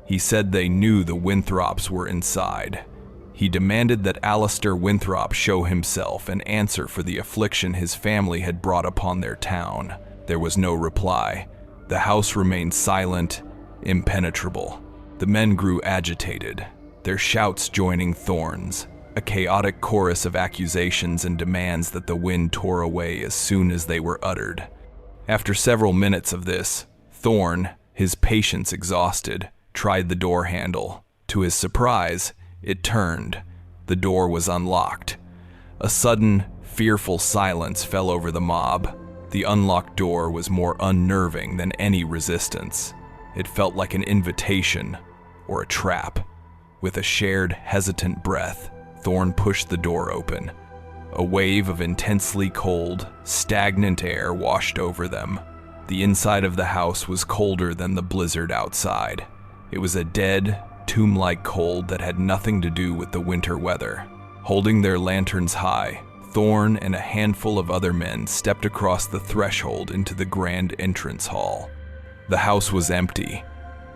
He said they knew the Winthrops were inside. He demanded that Alistair Winthrop show himself and answer for the affliction his family had brought upon their town. There was no reply. The house remained silent, impenetrable. The men grew agitated, their shouts joining Thorne's, a chaotic chorus of accusations and demands that the wind tore away as soon as they were uttered. After several minutes of this, Thorne, his patience exhausted, tried the door handle. To his surprise, it turned. The door was unlocked. A sudden, fearful silence fell over the mob. The unlocked door was more unnerving than any resistance. It felt like an invitation, or a trap. With a shared, hesitant breath, Thorne pushed the door open. A wave of intensely cold, stagnant air washed over them. The inside of the house was colder than the blizzard outside. It was a dead, tomb-like cold that had nothing to do with the winter weather. Holding their lanterns high, Thorne and a handful of other men stepped across the threshold into the grand entrance hall. The house was empty,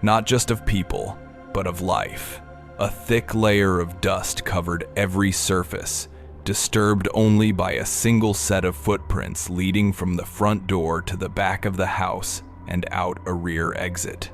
not just of people, but of life. A thick layer of dust covered every surface, disturbed only by a single set of footprints leading from the front door to the back of the house and out a rear exit.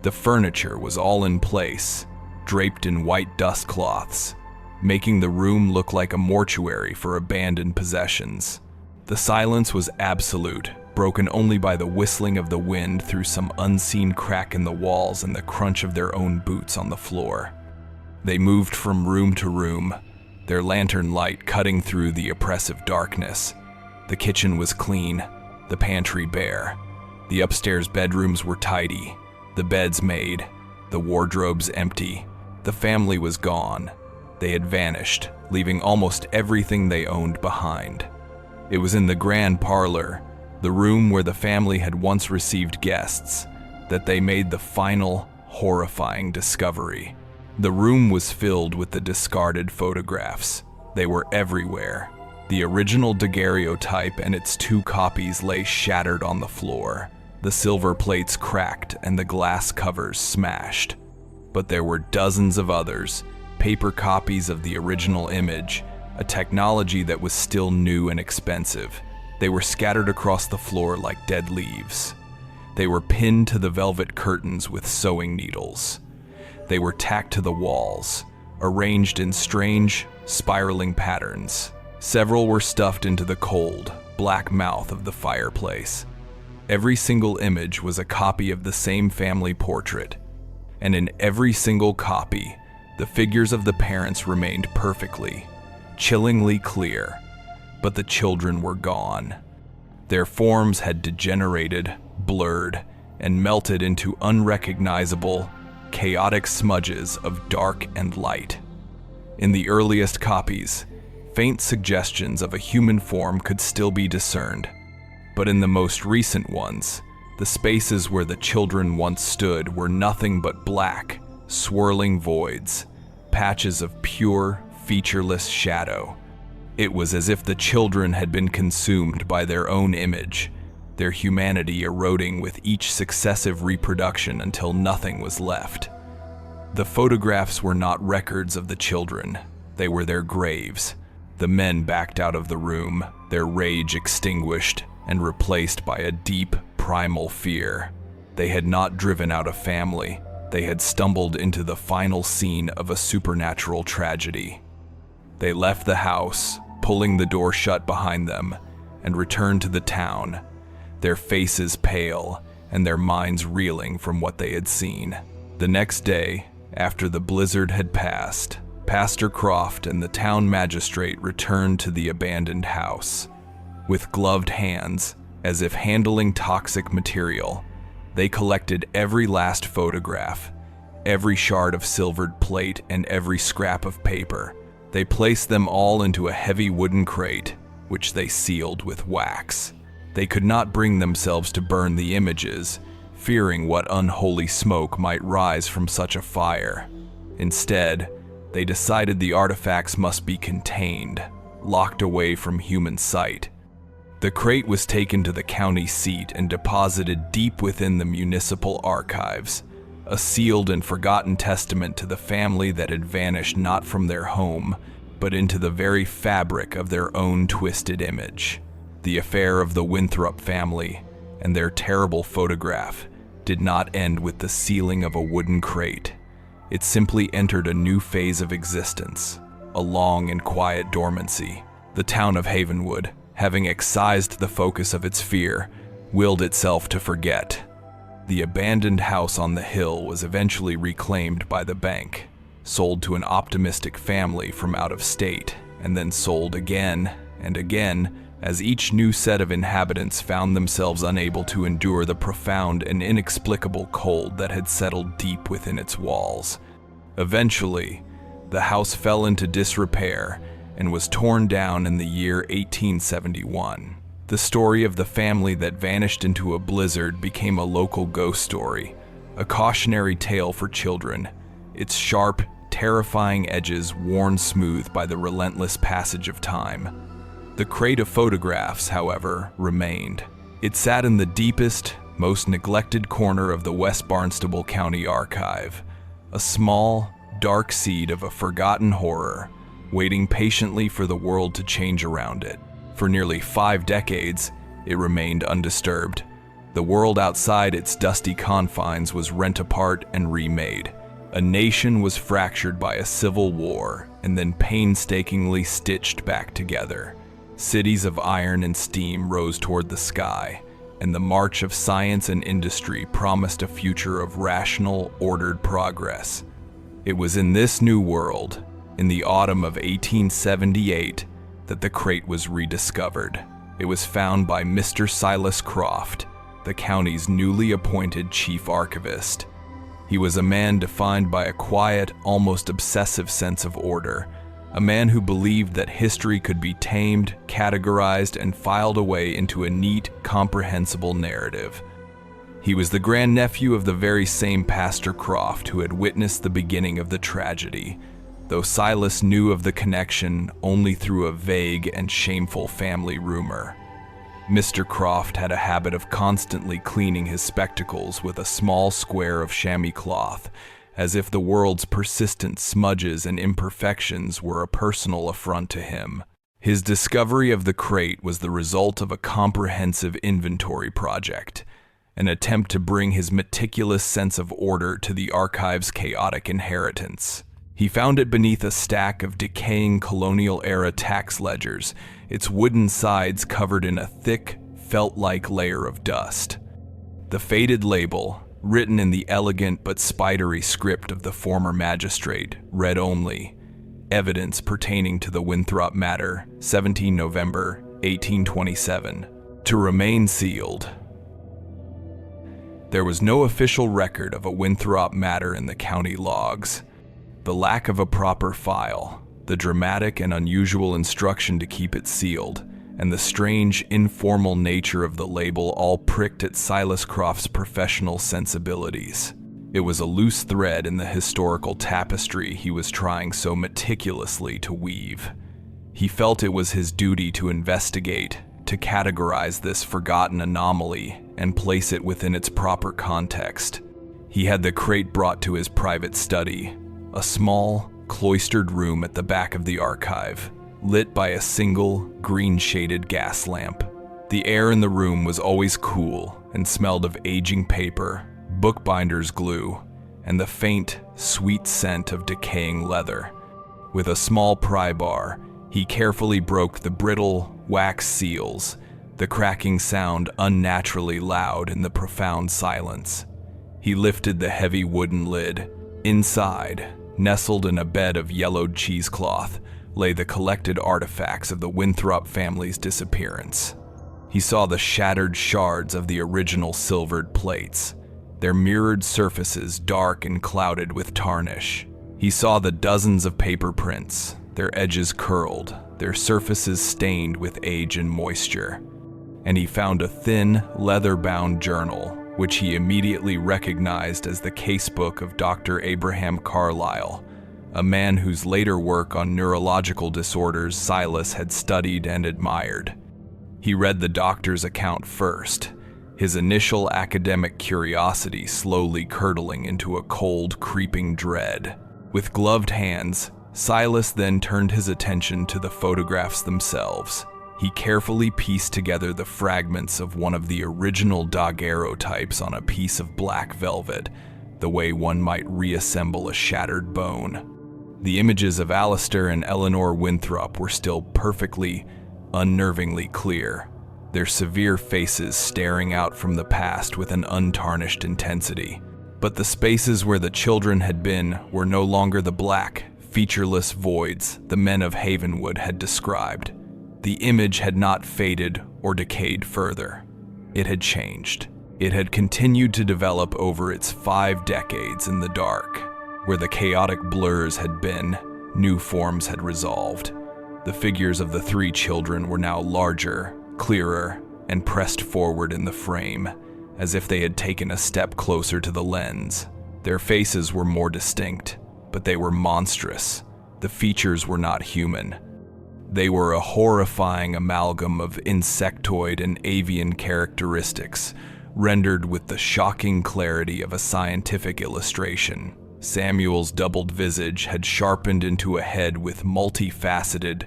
The furniture was all in place, draped in white dust cloths, making the room look like a mortuary for abandoned possessions. The silence was absolute, broken only by the whistling of the wind through some unseen crack in the walls and the crunch of their own boots on the floor. They moved from room to room, their lantern light cutting through the oppressive darkness. The kitchen was clean, the pantry bare. The upstairs bedrooms were tidy, the beds made, the wardrobes empty. The family was gone. They had vanished, leaving almost everything they owned behind. It was in the grand parlor, the room where the family had once received guests, that they made the final, horrifying discovery. The room was filled with the discarded photographs. They were everywhere. The original daguerreotype and its 2 copies lay shattered on the floor. The silver plates cracked and the glass covers smashed. But there were dozens of others, paper copies of the original image, a technology that was still new and expensive. They were scattered across the floor like dead leaves. They were pinned to the velvet curtains with sewing needles. They were tacked to the walls, arranged in strange, spiraling patterns. Several were stuffed into the cold, black mouth of the fireplace. Every single image was a copy of the same family portrait, and in every single copy, the figures of the parents remained perfectly, chillingly clear, but the children were gone. Their forms had degenerated, blurred, and melted into unrecognizable, chaotic smudges of dark and light. In the earliest copies, faint suggestions of a human form could still be discerned, but in the most recent ones, the spaces where the children once stood were nothing but black, swirling voids, patches of pure, featureless shadow. It was as if the children had been consumed by their own image, their humanity eroding with each successive reproduction until nothing was left. The photographs were not records of the children, they were their graves. The men backed out of the room, their rage extinguished and replaced by a deep, primal fear. They had not driven out a family, they had stumbled into the final scene of a supernatural tragedy. They left the house, pulling the door shut behind them, and returned to the town, their faces pale and their minds reeling from what they had seen. The next day, after the blizzard had passed, Pastor Croft and the town magistrate returned to the abandoned house. With gloved hands, as if handling toxic material, they collected every last photograph, every shard of silvered plate, and every scrap of paper. They placed them all into a heavy wooden crate, which they sealed with wax. They could not bring themselves to burn the images, fearing what unholy smoke might rise from such a fire. Instead, they decided the artifacts must be contained, locked away from human sight. The crate was taken to the county seat and deposited deep within the municipal archives, a sealed and forgotten testament to the family that had vanished not from their home, but into the very fabric of their own twisted image. The affair of the Winthrop family and their terrible photograph did not end with the sealing of a wooden crate. It simply entered a new phase of existence, a long and quiet dormancy. The town of Havenwood, having excised the focus of its fear, willed itself to forget. The abandoned house on the hill was eventually reclaimed by the bank, sold to an optimistic family from out of state, and then sold again and again as each new set of inhabitants found themselves unable to endure the profound and inexplicable cold that had settled deep within its walls. Eventually, the house fell into disrepair and was torn down in the year 1871. The story of the family that vanished into a blizzard became a local ghost story, a cautionary tale for children, its sharp, terrifying edges worn smooth by the relentless passage of time. The crate of photographs, however, remained. It sat in the deepest, most neglected corner of the West Barnstable County Archive, a small, dark seed of a forgotten horror, waiting patiently for the world to change around it. For nearly 5 decades, it remained undisturbed. The world outside its dusty confines was rent apart and remade. A nation was fractured by a civil war and then painstakingly stitched back together. Cities of iron and steam rose toward the sky, and the march of science and industry promised a future of rational, ordered progress. It was in this new world, in the autumn of 1878, that the crate was rediscovered. It was found by Mr. Silas Croft, the county's newly appointed chief archivist. He was a man defined by a quiet, almost obsessive sense of order, a man who believed that history could be tamed, categorized, and filed away into a neat, comprehensible narrative. He was the grandnephew of the very same Pastor Croft who had witnessed the beginning of the tragedy, though Silas knew of the connection only through a vague and shameful family rumor. Mr. Croft had a habit of constantly cleaning his spectacles with a small square of chamois cloth, as if the world's persistent smudges and imperfections were a personal affront to him. His discovery of the crate was the result of a comprehensive inventory project, an attempt to bring his meticulous sense of order to the archive's chaotic inheritance. He found it beneath a stack of decaying colonial-era tax ledgers, its wooden sides covered in a thick, felt-like layer of dust. The faded label, written in the elegant but spidery script of the former magistrate, read only, "Evidence pertaining to the Winthrop matter, 17 November, 1827, to remain sealed." There was no official record of a Winthrop matter in the county logs. The lack of a proper file, the dramatic and unusual instruction to keep it sealed, and the strange, informal nature of the label all pricked at Silas Croft's professional sensibilities. It was a loose thread in the historical tapestry he was trying so meticulously to weave. He felt it was his duty to investigate, to categorize this forgotten anomaly and place it within its proper context. He had the crate brought to his private study, a small, cloistered room at the back of the archive, lit by a single, green-shaded gas lamp. The air in the room was always cool and smelled of aging paper, bookbinder's glue, and the faint, sweet scent of decaying leather. With a small pry bar, he carefully broke the brittle, wax seals, the cracking sound unnaturally loud in the profound silence. He lifted the heavy wooden lid. Inside, nestled in a bed of yellowed cheesecloth, lay the collected artifacts of the Winthrop family's disappearance. He saw the shattered shards of the original silvered plates, their mirrored surfaces dark and clouded with tarnish. He saw the dozens of paper prints, their edges curled, their surfaces stained with age and moisture. And he found a thin, leather-bound journal, which he immediately recognized as the casebook of Dr. Abraham Carlyle, a man whose later work on neurological disorders Silas had studied and admired. He read the doctor's account first, his initial academic curiosity slowly curdling into a cold, creeping dread. With gloved hands, Silas then turned his attention to the photographs themselves. He carefully pieced together the fragments of one of the original daguerreotypes on a piece of black velvet, the way one might reassemble a shattered bone. The images of Alistair and Eleanor Winthrop were still perfectly, unnervingly clear, their severe faces staring out from the past with an untarnished intensity. But the spaces where the children had been were no longer the black, featureless voids the men of Havenwood had described. The image had not faded or decayed further. It had changed. It had continued to develop over its 5 decades in the dark. Where the chaotic blurs had been, new forms had resolved. The figures of the 3 children were now larger, clearer, and pressed forward in the frame, as if they had taken a step closer to the lens. Their faces were more distinct, but they were monstrous. The features were not human. They were a horrifying amalgam of insectoid and avian characteristics, rendered with the shocking clarity of a scientific illustration. Samuel's doubled visage had sharpened into a head with multifaceted,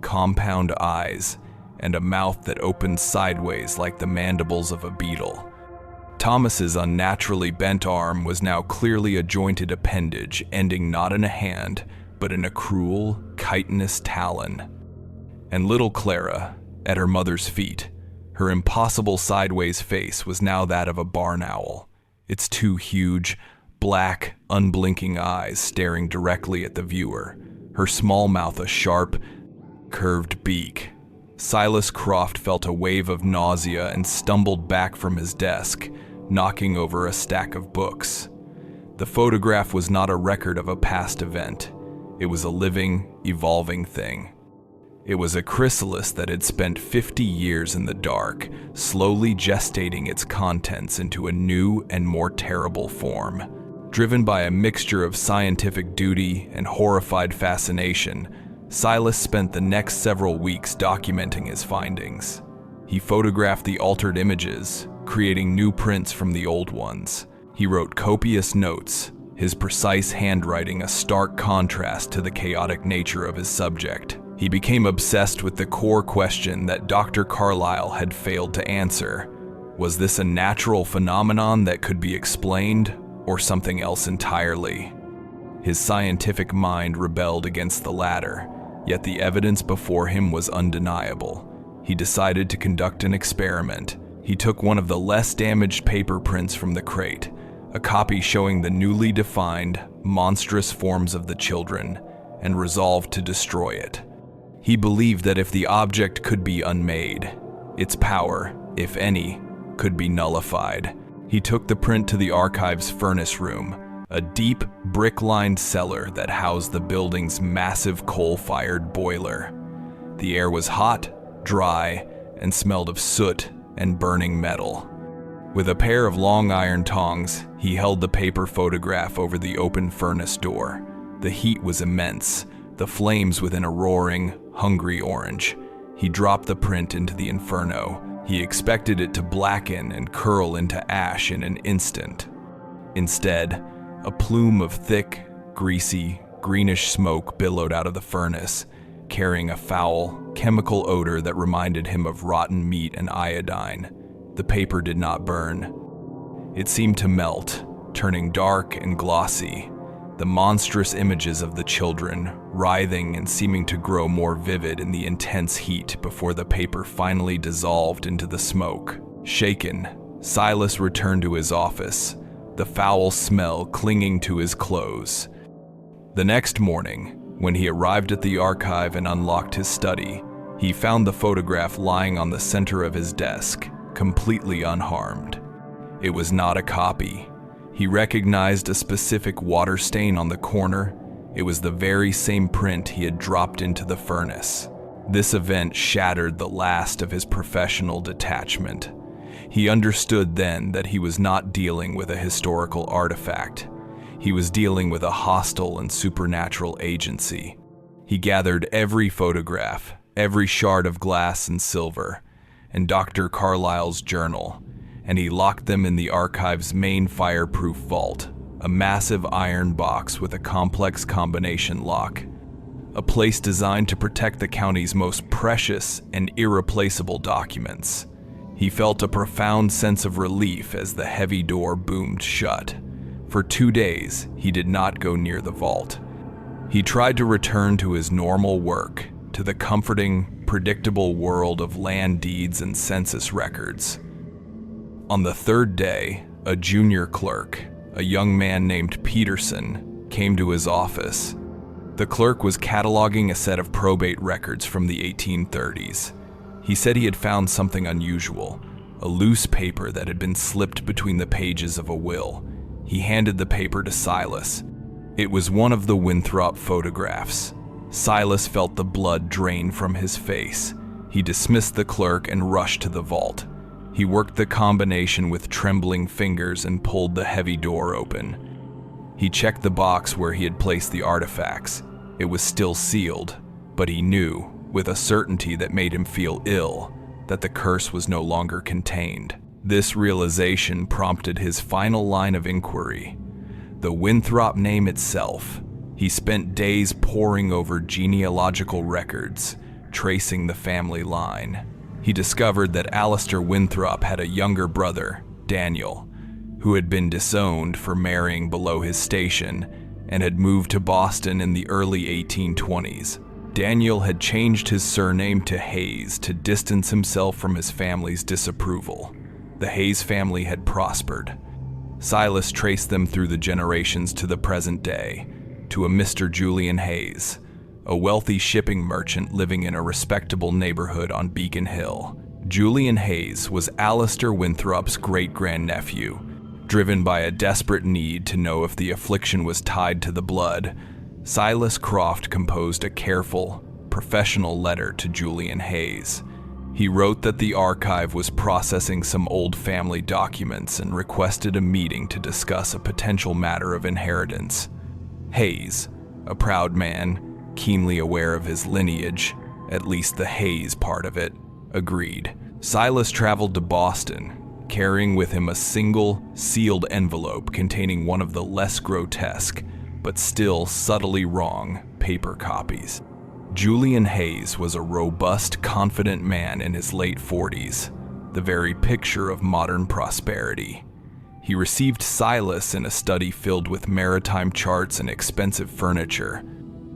compound eyes, and a mouth that opened sideways like the mandibles of a beetle. Thomas's unnaturally bent arm was now clearly a jointed appendage ending not in a hand, but in a cruel, chitinous talon. And little Clara, at her mother's feet, her impossible sideways face was now that of a barn owl, its 2 huge, black, unblinking eyes staring directly at the viewer, her small mouth a sharp, curved beak. Silas Croft felt a wave of nausea and stumbled back from his desk, knocking over a stack of books. The photograph was not a record of a past event. It was a living, evolving thing. It was a chrysalis that had spent 50 years in the dark, slowly gestating its contents into a new and more terrible form. Driven by a mixture of scientific duty and horrified fascination, Silas spent the next several weeks documenting his findings. He photographed the altered images, creating new prints from the old ones. He wrote copious notes, his precise handwriting a stark contrast to the chaotic nature of his subject. He became obsessed with the core question that Dr. Carlyle had failed to answer. Was this a natural phenomenon that could be explained, or something else entirely? His scientific mind rebelled against the latter, yet the evidence before him was undeniable. He decided to conduct an experiment. He took one of the less damaged paper prints from the crate, a copy showing the newly defined, monstrous forms of the children, and resolved to destroy it. He believed that if the object could be unmade, its power, if any, could be nullified. He took the print to the archive's furnace room, a deep, brick-lined cellar that housed the building's massive coal-fired boiler. The air was hot, dry, and smelled of soot and burning metal. With a pair of long iron tongs, he held the paper photograph over the open furnace door. The heat was immense, the flames within a roaring, hungry orange. He dropped the print into the inferno. He expected it to blacken and curl into ash in an instant. Instead, a plume of thick, greasy, greenish smoke billowed out of the furnace, carrying a foul, chemical odor that reminded him of rotten meat and iodine. The paper did not burn. It seemed to melt, turning dark and glossy, the monstrous images of the children writhing and seeming to grow more vivid in the intense heat before the paper finally dissolved into the smoke. Shaken, Silas returned to his office, the foul smell clinging to his clothes. The next morning, when he arrived at the archive and unlocked his study, he found the photograph lying on the center of his desk, completely unharmed. It was not a copy. He recognized a specific water stain on the corner. It was the very same print he had dropped into the furnace. This event shattered the last of his professional detachment. He understood then that he was not dealing with a historical artifact. He was dealing with a hostile and supernatural agency. He gathered every photograph, every shard of glass and silver, and Dr. Carlyle's journal, and he locked them in the archive's main fireproof vault, a massive iron box with a complex combination lock, a place designed to protect the county's most precious and irreplaceable documents. He felt a profound sense of relief as the heavy door boomed shut. For 2 days, he did not go near the vault. He tried to return to his normal work, to the comforting, predictable world of land deeds and census records. On the third day, a junior clerk, a young man named Peterson, came to his office. The clerk was cataloging a set of probate records from the 1830s. He said he had found something unusual, a loose paper that had been slipped between the pages of a will. He handed the paper to Silas. It was one of the Winthrop photographs. Silas felt the blood drain from his face. He dismissed the clerk and rushed to the vault. He worked the combination with trembling fingers and pulled the heavy door open. He checked the box where he had placed the artifacts. It was still sealed, but he knew, with a certainty that made him feel ill, that the curse was no longer contained. This realization prompted his final line of inquiry. The Winthrop name itself. He spent days poring over genealogical records, tracing the family line. He discovered that Alistair Winthrop had a younger brother, Daniel, who had been disowned for marrying below his station and had moved to Boston in the early 1820s. Daniel had changed his surname to Hayes to distance himself from his family's disapproval. The Hayes family had prospered. Silas traced them through the generations to the present day, to a Mr. Julian Hayes, a wealthy shipping merchant living in a respectable neighborhood on Beacon Hill. Julian Hayes was Alistair Winthrop's great-grandnephew. Driven by a desperate need to know if the affliction was tied to the blood, Silas Croft composed a careful, professional letter to Julian Hayes. He wrote that the archive was processing some old family documents and requested a meeting to discuss a potential matter of inheritance. Hayes, a proud man, keenly aware of his lineage, at least the Hayes part of it, agreed. Silas traveled to Boston, carrying with him a single, sealed envelope containing one of the less grotesque, but still subtly wrong, paper copies. Julian Hayes was a robust, confident man in his late 40s, the very picture of modern prosperity. He received Silas in a study filled with maritime charts and expensive furniture.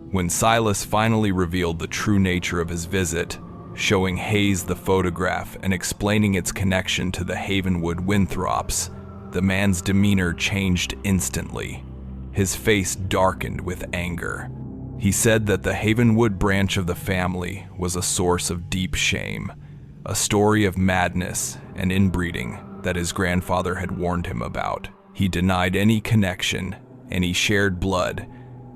When Silas finally revealed the true nature of his visit, showing Hayes the photograph and explaining its connection to the Havenwood Winthrops, the man's demeanor changed instantly. His face darkened with anger. He said that the Havenwood branch of the family was a source of deep shame, a story of madness and inbreeding that his grandfather had warned him about. He denied any connection, any shared blood,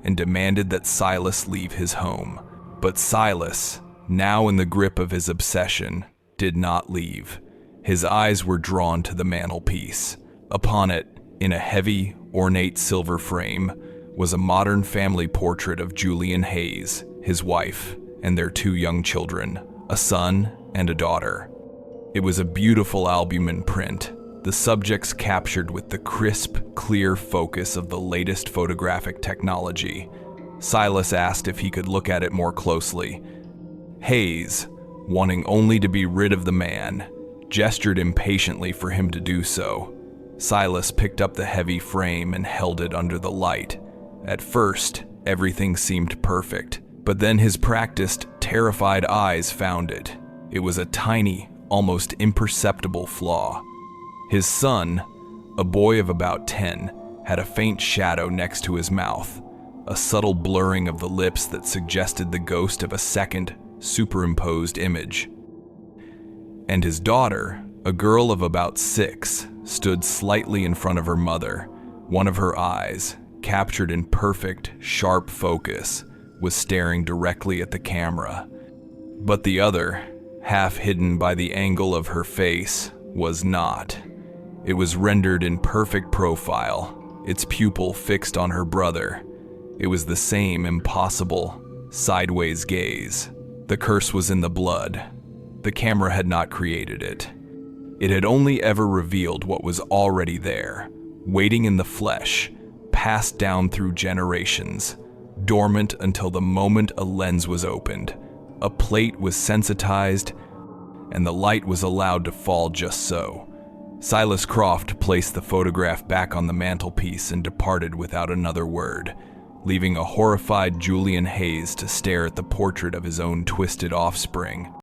and demanded that Silas leave his home. But Silas, now in the grip of his obsession, did not leave. His eyes were drawn to the mantelpiece. Upon it, in a heavy, ornate silver frame, was a modern family portrait of Julian Hayes, his wife, and their 2 young children, a son and a daughter. It was a beautiful albumen print, the subjects captured with the crisp, clear focus of the latest photographic technology. Silas asked if he could look at it more closely. Hayes, wanting only to be rid of the man, gestured impatiently for him to do so. Silas picked up the heavy frame and held it under the light. At first, everything seemed perfect, but then his practiced, terrified eyes found it. It was a tiny, almost imperceptible flaw. His son, a boy of about 10, had a faint shadow next to his mouth, a subtle blurring of the lips that suggested the ghost of a second, superimposed image. And his daughter, a girl of about 6, stood slightly in front of her mother. One of her eyes, captured in perfect, sharp focus, was staring directly at the camera. But the other, half hidden by the angle of her face, was not. It was rendered in perfect profile, its pupil fixed on her brother. It was the same impossible, sideways gaze. The curse was in the blood. The camera had not created it. It had only ever revealed what was already there, waiting in the flesh, passed down through generations, dormant until the moment a lens was opened, a plate was sensitized, and the light was allowed to fall just so. Silas Croft placed the photograph back on the mantelpiece and departed without another word, leaving a horrified Julian Hayes to stare at the portrait of his own twisted offspring.